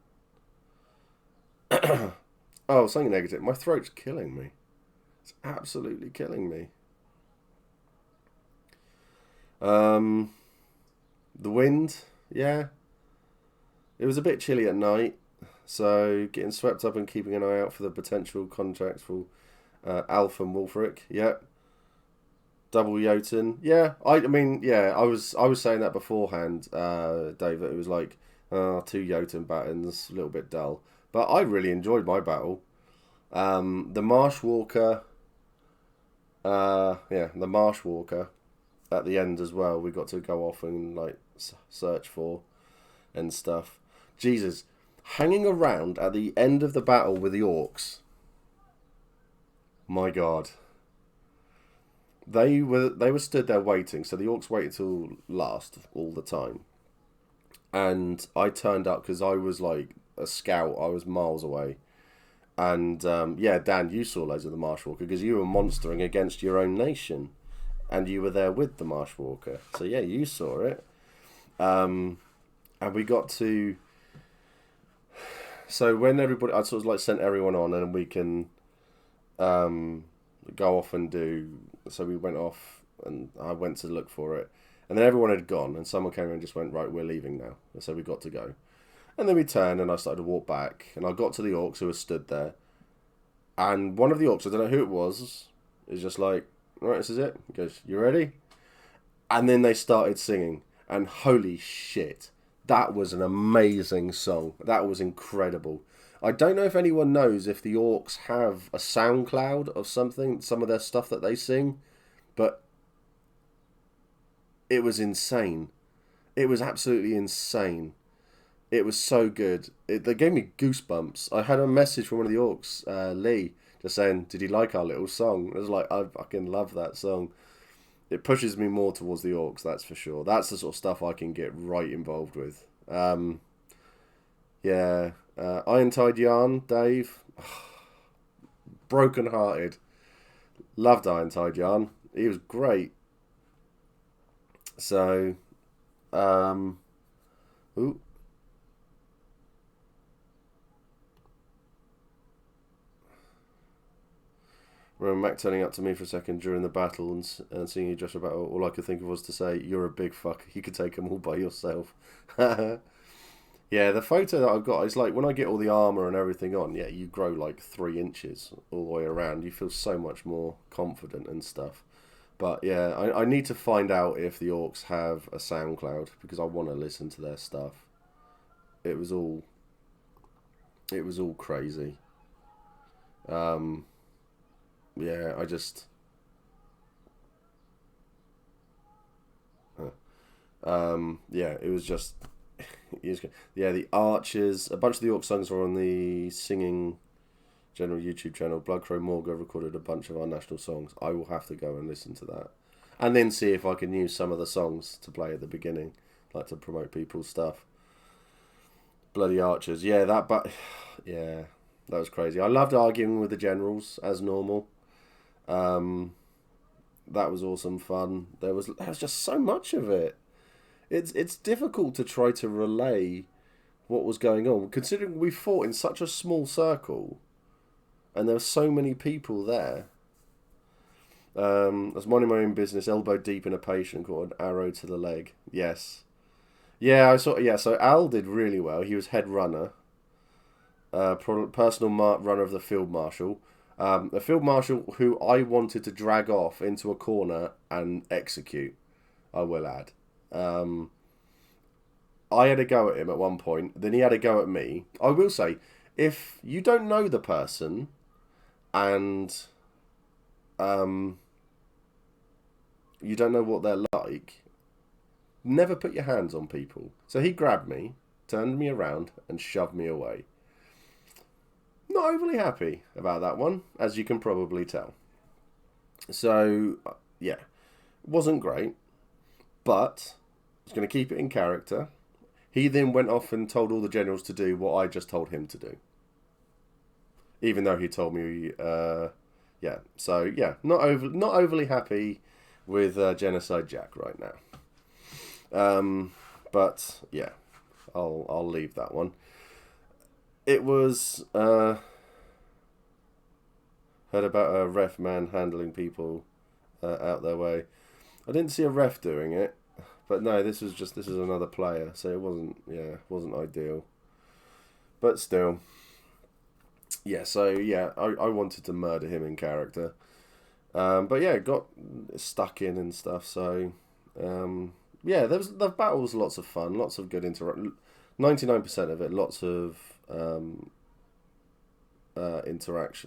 Oh, something negative. My throat's killing me. It's absolutely killing me. The wind, yeah. It was a bit chilly at night, so getting swept up and keeping an eye out for the potential contracts for Alf and Wolfric, yeah. Double Jotun. Yeah, I mean, yeah, I was saying that beforehand, Dave, that it was like, 2 Jotun battens, a little bit dull. But I really enjoyed my battle. The Marsh Walker, the Marsh Walker at the end as well, we got to go off and, like, search for and stuff. Jesus, hanging around at the end of the battle with the orcs. My God. They were stood there waiting, so the orcs waited till last all the time. And I turned up because I was like a scout. I was miles away. And Dan, you saw loads of the Marshwalker because you were monstering against your own nation. And you were there with the Marshwalker. So yeah, you saw it. And we got to... So when everybody... I sort of like sent everyone on and we can go off and do... So we went off and I went to look for it. And then everyone had gone and someone came in and just went, right, we're leaving now. And so we got to go. And then we turned and I started to walk back. And I got to the orcs who were stood there. And one of the orcs, I don't know who it was, is just like, right, this is it. He goes, you ready? And then they started singing. And holy shit, that was an amazing song. That was incredible. I don't know if anyone knows if the orcs have a SoundCloud of something, some of their stuff that they sing, but it was insane. It was absolutely insane. It was so good. They gave me goosebumps. I had a message from one of the orcs, Lee, just saying, did you like our little song? I was like, I fucking love that song. It pushes me more towards the orcs, that's for sure. That's the sort of stuff I can get right involved with. Iron Tide Yarn, Dave. Broken hearted. Loved Iron Tide Yarn. He was great. So, Remember Mac turning up to me for a second during the battle and seeing you just about all I could think of was to say, you're a big fuck. You could take them all by yourself. Yeah, the photo that I've got is like when I get all the armor and everything on. Yeah, you grow like 3 inches all the way around. You feel so much more confident and stuff. But yeah, I need to find out if the Orcs have a SoundCloud because I want to listen to their stuff. It was all crazy. Um, yeah, I just yeah, it was just yeah, the Archers. A bunch of the Orc songs are on the Singing General YouTube channel. Bloodcrow Morga recorded a bunch of our national songs. I will have to go and listen to that, and then see if I can use some of the songs to play at the beginning, like to promote people's stuff. Bloody Archers, yeah, yeah, that was crazy. I loved arguing with the generals as normal. Um, that was awesome fun. There was just so much of it. It's difficult to try to relay what was going on, considering we fought in such a small circle, and there were so many people there. I was minding my own business, elbow deep in a patient, got an arrow to the leg. Yes, yeah, I saw. Yeah, so Al did really well. He was head runner, personal runner of the field marshal. A field marshal who I wanted to drag off into a corner and execute. I will add. I had a go at him at one point, then he had a go at me. I will say, if you don't know the person and you don't know what they're like, never put your hands on people. So he grabbed me, turned me around, and shoved me away. Not overly happy about that one, as you can probably tell. So, yeah, wasn't great, but I was going to keep it in character. He then went off and told all the generals to do what I just told him to do. Even though he told me, yeah. So, yeah, not overly happy with Genocide Jack right now. But, yeah, I'll leave that one. It was... heard about a ref man handling people out their way. I didn't see a ref doing it. But no, this is another player, so it wasn't ideal. But still, yeah. So yeah, I wanted to murder him in character, but yeah, got stuck in and stuff. So yeah, the battle was lots of fun, lots of good 99% of it, lots of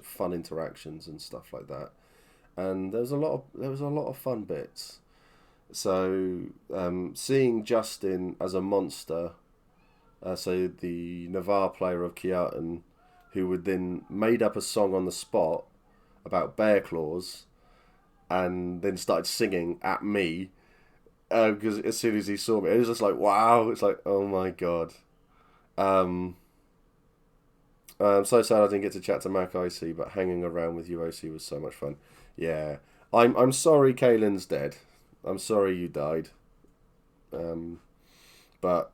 fun interactions and stuff like that. And there was a lot of fun bits. So, seeing Justin as a monster, so the Navarre player of Kiartan, who would then made up a song on the spot about bear claws, and then started singing at me, because as soon as he saw me, it was just like, wow, it's like, oh my god. I'm so sad I didn't get to chat to Mac IC, but hanging around with UOC was so much fun. Yeah, I'm sorry Kaylin's dead. I'm sorry you died. But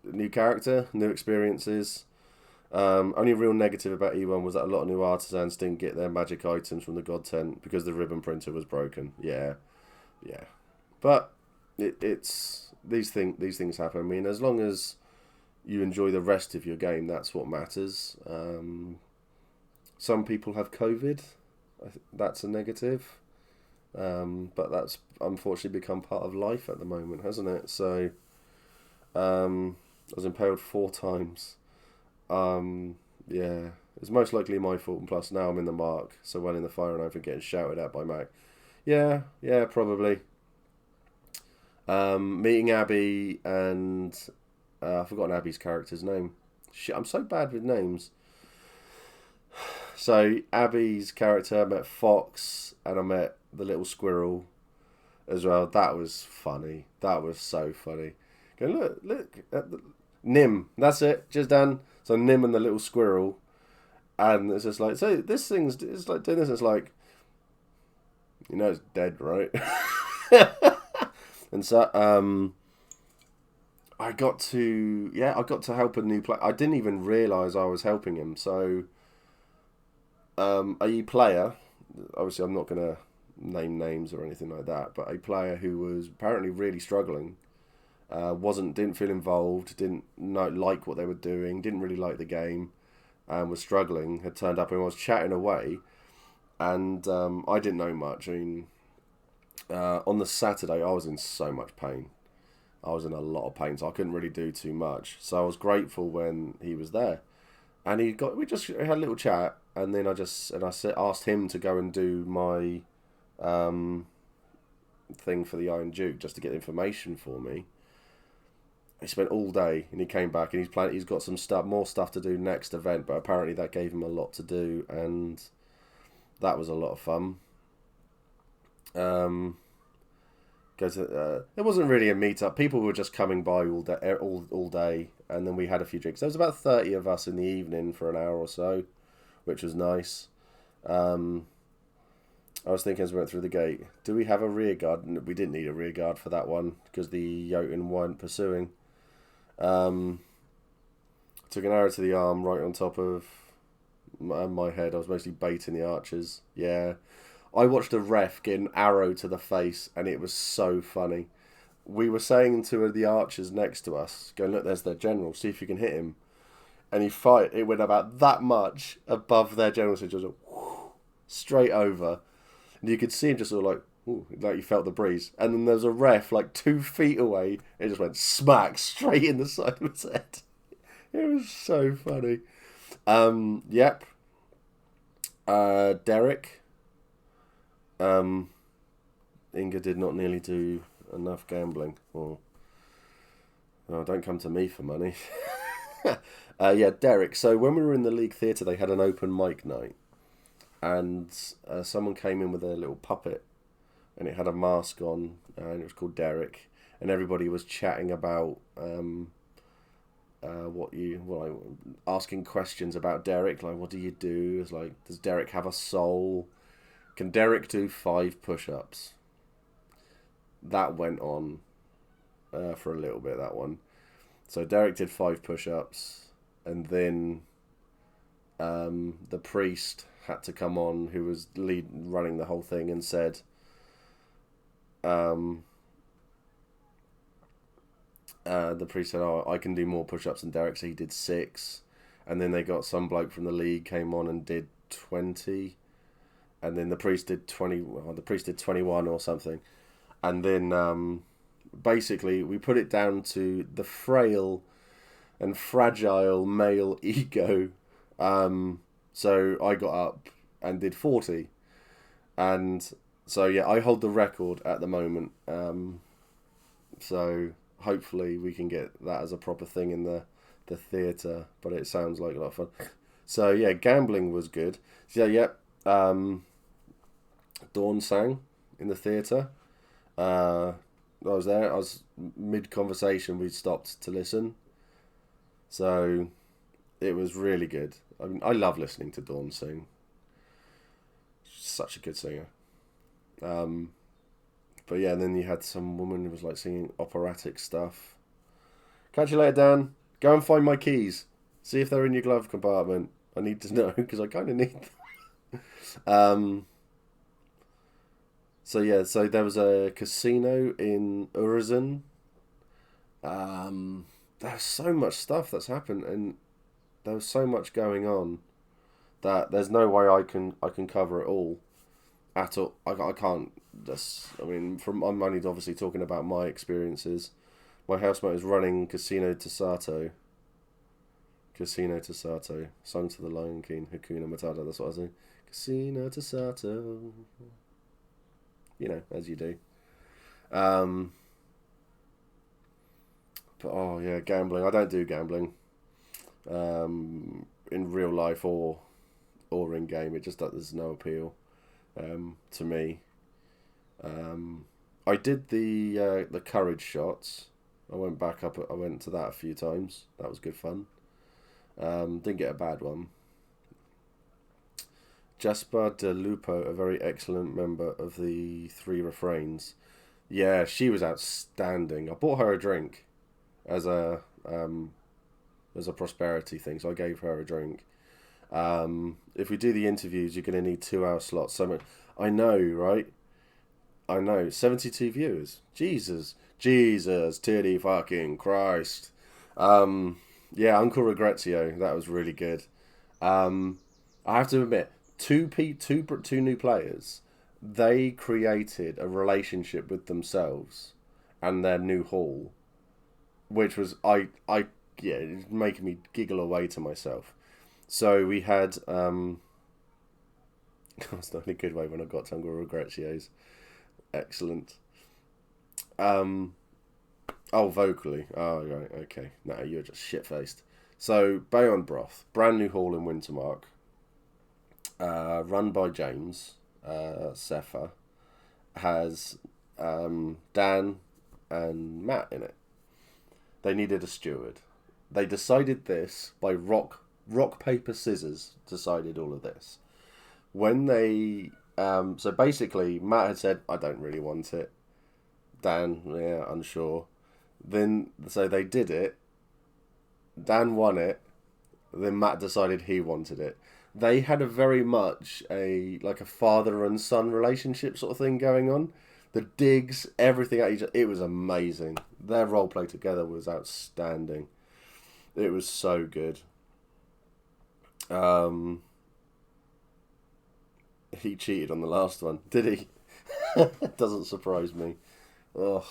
new character, new experiences. Only real negative about E1 was that a lot of new artisans didn't get their magic items from the God Tent because the ribbon printer was broken. Yeah. But it's these things happen. I mean, as long as you enjoy the rest of your game, that's what matters. Some people have COVID. That's a negative. But that's unfortunately become part of life at the moment, hasn't it? So, I was impaled 4 times. Yeah, it's most likely my fault, and plus now I'm in the mark, so well in the fire and I'm getting shouted at by Mac. Yeah, probably. Meeting Abby and I've forgotten Abby's character's name. Shit, I'm so bad with names. So Abby's character, I met Fox, and I met the little squirrel as well. That was funny. That was so funny. Go look at the Nim. That's it. Just done. So Nim and the little squirrel, and it's just like, so this it's like doing this. It's like, you know, it's dead, right? And so I got to help a new player. I didn't even realise I was helping him. So a player, obviously I'm not gonna name names or anything like that, but a player who was apparently really struggling Didn't feel involved, didn't like what they were doing, didn't really like the game, and was struggling. Had turned up and I was chatting away, and I didn't know much. I mean, on the Saturday I was in so much pain. I was in a lot of pain, so I couldn't really do too much. So I was grateful when he was there, and we just had a little chat, and then asked him to go and do my thing for the Iron Duke just to get information for me. He spent all day, and he came back, and he's got more stuff to do next event, but apparently that gave him a lot to do, and that was a lot of fun. It wasn't really a meet-up. People were just coming by all day, and then we had a few drinks. There was about 30 of us in the evening for an hour or so, which was nice. I was thinking as we went through the gate, do we have a rear guard? We didn't need a rear guard for that one because the Jotun weren't pursuing. Took an arrow to the arm right on top of my head. I was mostly baiting the archers. Yeah. I watched a ref get an arrow to the face, and it was so funny. We were saying to the archers next to us, going, look, there's their general, see if you can hit him. And it went about that much above their general, so just straight over. And you could see him just sort of like, ooh, like you felt the breeze. And then there was a ref like 2 feet away, it just went smack straight in the side of his head. It was so funny. Yep. Derek. Inga did not nearly do enough gambling. Well, don't come to me for money. Yeah, Derek. So when we were in the League Theatre, they had an open mic night, and someone came in with a little puppet, and it had a mask on, and it was called Derek, and everybody was chatting about asking questions about Derek, like what do you do? It's like, does Derek have a soul? Can Derek do 5 push-ups? That went on for a little bit, that one. So Derek did 5 push-ups, and then the priest had to come on, who was running the whole thing, and said, the priest said, I can do more push-ups than Derek, so he did 6. And then they got some bloke from the league came on and did 20. And then the priest did 20. Well, the priest did 21 or something. And then basically we put it down to the frail and fragile male ego. So I got up and did 40. And so, yeah, I hold the record at the moment. So hopefully we can get that as a proper thing in the theatre. But it sounds like a lot of fun. So, yeah, gambling was good. So, yeah, Dawn sang in the theatre. I was there. I was mid-conversation. We stopped to listen. So it was really good. I mean, I love listening to Dawn sing. She's such a good singer. But yeah, and then you had some woman who was like singing operatic stuff. Catch you later, Dan. Go and find my keys. See if they're in your glove compartment. I need to know because I kind of need them. So yeah, so there was a casino in Urizen. There's so much stuff that's happened, and there was so much going on that there's no way I can cover it all at all. I can't just. I mean, I'm only obviously talking about my experiences. My housemate is running Casino Tasato. Casino Tasato, sung to the Lion King, Hakuna Matata. That's what I was saying. Casino Tasato. You know, as you do. But oh yeah, gambling. I don't do gambling. In real life or in game, it just there's no appeal to me. I did the courage shots. I went back up. I went to that a few times. That was good fun. Didn't get a bad one. Jasper de Lupo, a very excellent member of the 3 refrains. Yeah, she was outstanding. I bought her a drink as a prosperity thing, so I gave her a drink. If we do the interviews, you're going to need 2-hour slots. So I know, right? I know, 72 viewers. Jesus. Jesus, titty fucking Christ. Yeah, Uncle Regretio, that was really good. I have to admit, two new players, they created a relationship with themselves and their new hall, which was yeah, it's making me giggle away to myself. So we had that's not in a good way when I got to Uncle Regretios. Excellent. Oh, vocally. Oh, right, okay. No, you're just shit-faced. So, Bayonne Broth, brand new hall in Wintermark, run by James Sepha, has Dan and Matt in it. They needed a steward. They decided this by rock, paper, scissors, decided all of this. When they... so basically, Matt had said, I don't really want it. Dan, yeah, unsure. Then, so they did it. Dan won it. Then Matt decided he wanted it. They had a very much a father and son relationship sort of thing going on. The digs, everything at each other. It was amazing. Their roleplay together was outstanding. It was so good. He cheated on the last one, did he? Doesn't surprise me. Ugh.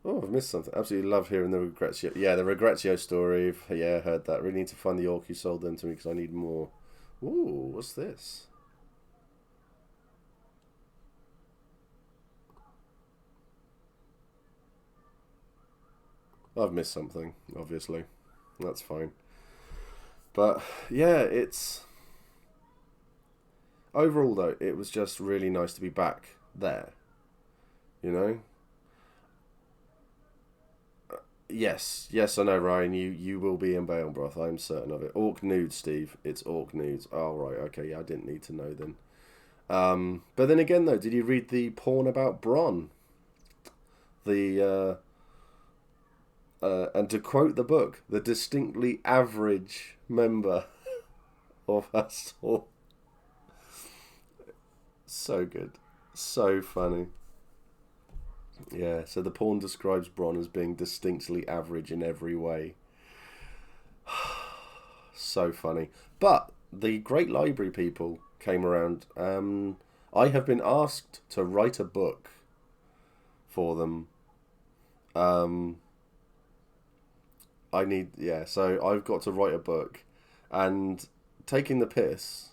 Oh, I've missed something. Absolutely love hearing the Regretio. Yeah, the Regretio story. Yeah, heard that. Really need to find the orc who sold them to me because I need more. Ooh, what's this? I've missed something, obviously. That's fine. But, yeah, it's... Overall, though, it was just really nice to be back there. You know? Yes, I know, Ryan. You will be in Bayonne Broth. I'm certain of it. Orc nudes, Steve. It's orc nudes. Oh, right. Okay, yeah, I didn't need to know then. But then again, though, did you read the porn about Bronn? And to quote the book, the distinctly average member of Hustle. So good. So funny. Yeah, so the porn describes Bronn as being distinctly average in every way. So funny. But the Great Library people came around. I have been asked to write a book for them. So I've got to write a book. And taking the piss...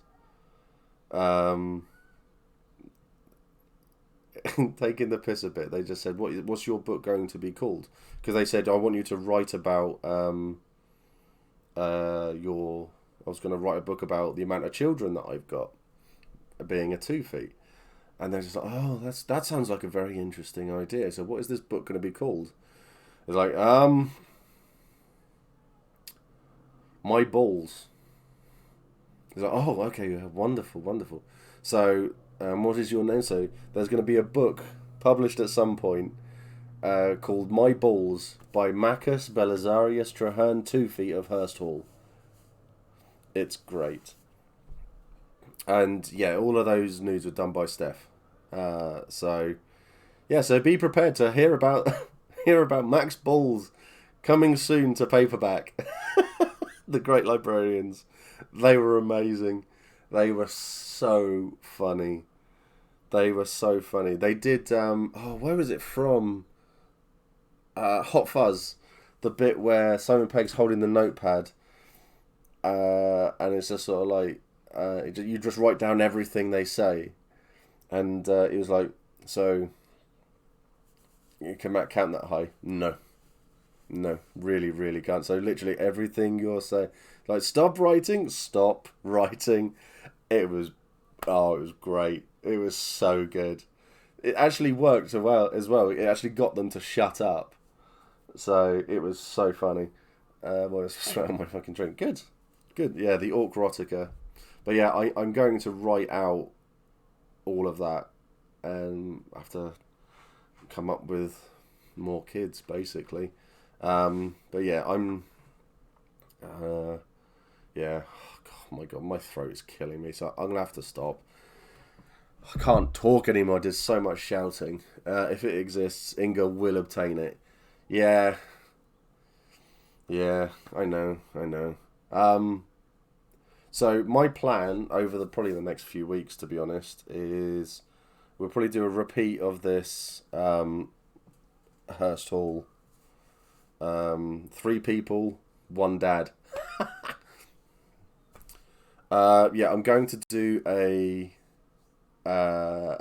taking the piss a bit, they just said, what's your book going to be called? Because they said, I want you to write about I was going to write a book about the amount of children that I've got, being a 2 feet. And they're just like, oh, that sounds like a very interesting idea. So what is this book going to be called? It's like, My Balls. It's like, oh, okay, wonderful. So... what is your name? So there's going to be a book published at some point called My Balls by Marcus Belisarius Traherne 2 feet of Hurst Hall. It's great. And yeah, all of those nudes were done by Steph. So be prepared to hear about Max Balls coming soon to paperback. The Great Librarians. They were amazing. They were so funny. They did, where was it from? Hot Fuzz. The bit where Simon Pegg's holding the notepad. And it's just sort of like, you just write down everything they say. And it was like, so, you can count that high? No, really can't. So literally everything you're saying, like, stop writing. It was great. It was so good. It actually worked as well. It actually got them to shut up. So it was so funny. Well, it's on my fucking drink. Good. Yeah, the Orc Rotica. But yeah, I'm going to write out all of that and have to come up with more kids, basically. But yeah, I'm... yeah. Oh my god, my throat is killing me, so I'm going to have to stop. I can't talk anymore. There's so much shouting. If it exists, Inga will obtain it. Yeah, yeah, I know. So my plan over probably the next few weeks, to be honest, is we'll probably do a repeat of this Hurst Hall. 3 people, 1 dad. Yeah, I'm going to do a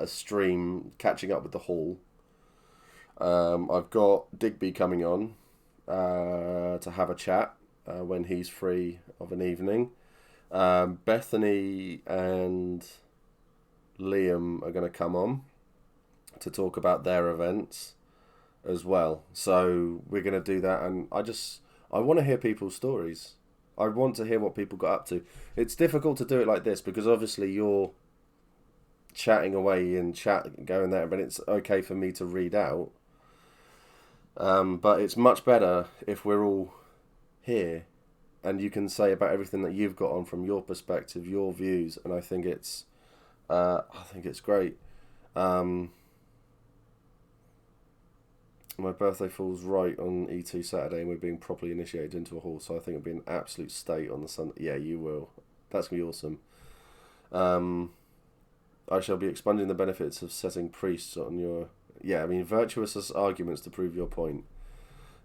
stream catching up with the hall. I've got Digby coming on to have a chat when he's free of an evening. Bethany and Liam are going to come on to talk about their events as well. So we're going to do that, and I want to hear people's stories. I want to hear what people got up to. It's difficult to do it like this because obviously you're chatting away and going there, but it's okay for me to read out. But it's much better if we're all here and you can say about everything that you've got on from your perspective, your views, and I think it's great. My birthday falls right on E2 Saturday, and we're being properly initiated into a hall, so I think it'll be an absolute state on the Sunday. Yeah, you will. That's going to be awesome. I shall be expunging the benefits of setting priests on your... Yeah, I mean, virtuous arguments to prove your point.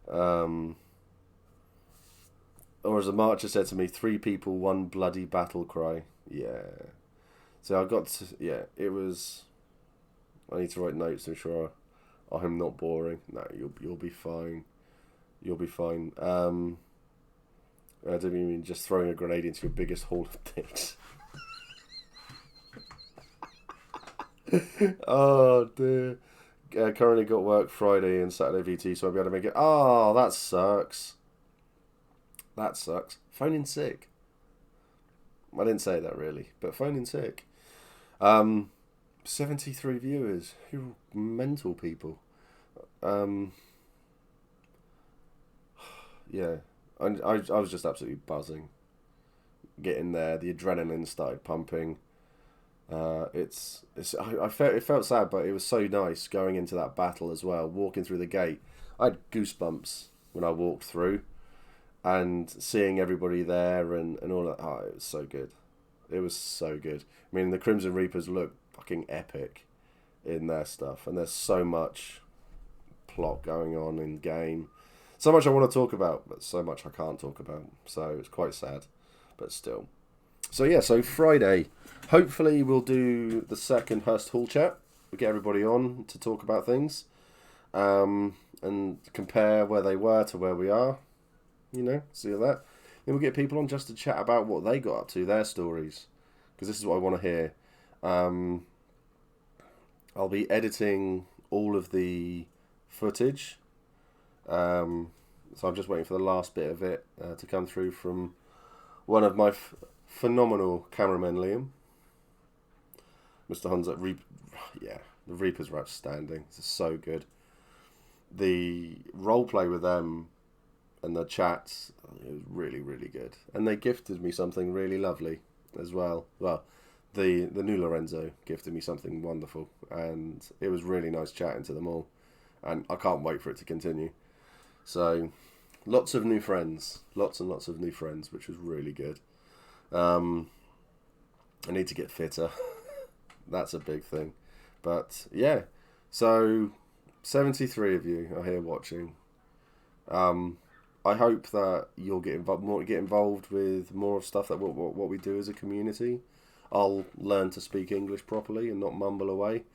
Or as a marcher said to me, 3 people, 1 bloody battle cry. Yeah. So I got to... Yeah, it was... I need to write notes to ensure I'm not boring. No, you'll be fine. You'll be fine. I didn't mean just throwing a grenade into your biggest hall of dicks. Oh dear. Currently got work Friday and Saturday VT, so I'll be able to make it. Oh, that sucks. That sucks. Phoning sick. I didn't say that really, but phoning sick. 73 viewers. You're mental people. Yeah. I was just absolutely buzzing. Getting there, the adrenaline started pumping. It felt sad, but it was so nice going into that battle as well. Walking through the gate, I had goosebumps when I walked through, and seeing everybody there and all that. Oh, it was so good. It was so good. I mean, the Crimson Reapers look fucking epic in their stuff, and there's so much plot going on in game. So much I want to talk about, but so much I can't talk about. So it's quite sad, but still. So yeah, so Friday, hopefully we'll do the second Hurst Hall chat. We'll get everybody on to talk about things, and compare where they were to where we are. See that. Then we'll get people on just to chat about what they got up to, their stories, because this is what I want to hear. I'll be editing all of the footage, so I'm just waiting for the last bit of it to come through from one of my phenomenal cameramen, Liam. Mr. Hunza, the Reapers were outstanding. It's so good. The roleplay with them and the chats, it was really, really good. And they gifted me something really lovely as well. Well, the new Lorenzo gifted me something wonderful, and it was really nice chatting to them all. And I can't wait for it to continue. So, lots of new friends. Lots and lots of new friends, which was really good. I need to get fitter. That's a big thing. But, yeah. So, 73 of you are here watching. I hope that you'll get involved with more stuff that what we do as a community. I'll learn to speak English properly and not mumble away.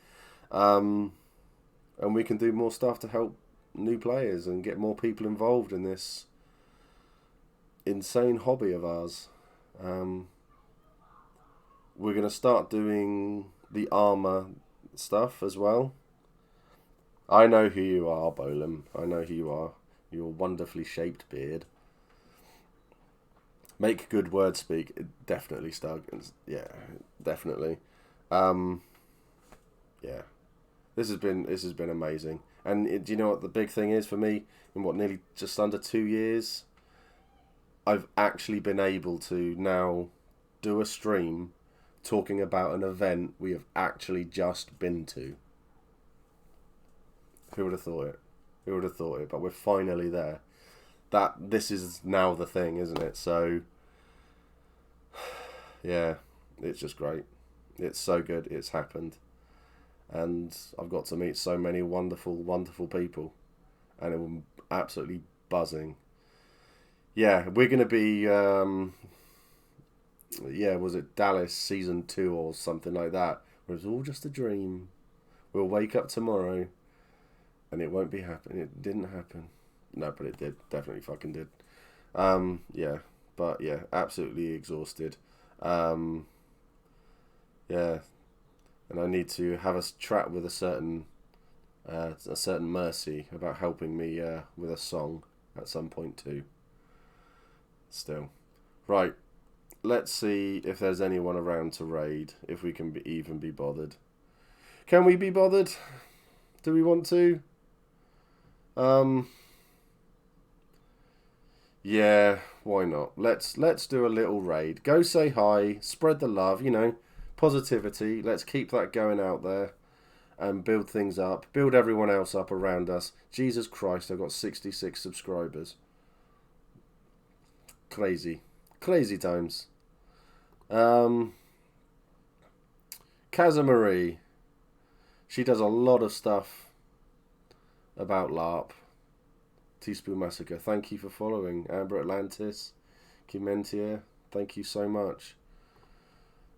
And we can do more stuff to help new players and get more people involved in this insane hobby of ours. We're going to start doing the armor stuff as well. I know who you are, Bolam. I know who you are. Your wonderfully shaped beard. Make good words speak. Definitely, Stug. Yeah, definitely. Yeah. This has been amazing. And do you know what the big thing is for me? In nearly just under 2 years, I've actually been able to now do a stream talking about an event we have actually just been to. Who would have thought it? Who would have thought it? But we're finally there. This is now the thing, isn't it? So, yeah, it's just great. It's so good. It's happened. And I've got to meet so many wonderful, wonderful people. And it was absolutely buzzing. Yeah, we're going to be, was it Dallas season 2 or something like that? Where it's all just a dream. We'll wake up tomorrow and it won't be happening. It didn't happen. No, but it did. Definitely fucking did. Yeah, but yeah, absolutely exhausted. Yeah, and I need to have a chat with a certain Mercy about helping me with a song at some point too. Still, right. Let's see if there's anyone around to raid. If we can even be bothered. Can we be bothered? Do we want to? Yeah, why not? Let's do a little raid. Go say hi, spread the love, positivity. Let's keep that going out there and build things up. Build everyone else up around us. Jesus Christ, I've got 66 subscribers. Crazy. Crazy times. Casamarie. She does a lot of stuff about LARP. Teaspoon Massacre, thank you for following. Amber Atlantis, Kimentia, thank you so much.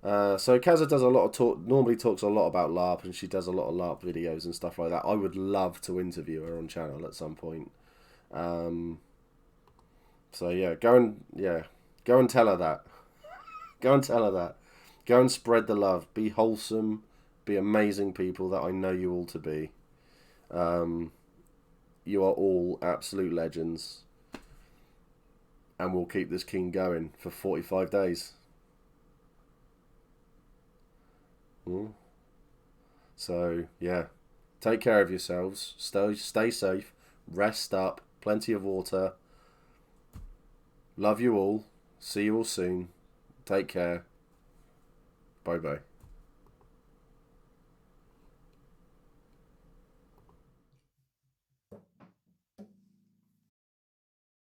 So Kaza does a lot of normally talks a lot about LARP, and she does a lot of LARP videos and stuff like that. I would love to interview her on channel at some point. So yeah, go and tell her that. Go and tell her that. Go and spread the love. Be wholesome. Be amazing people that I know you all to be. You are all absolute legends. And we'll keep this king going for 45 days. So, yeah. Take care of yourselves. Stay safe. Rest up. Plenty of water. Love you all. See you all soon. Take care. Bye-bye.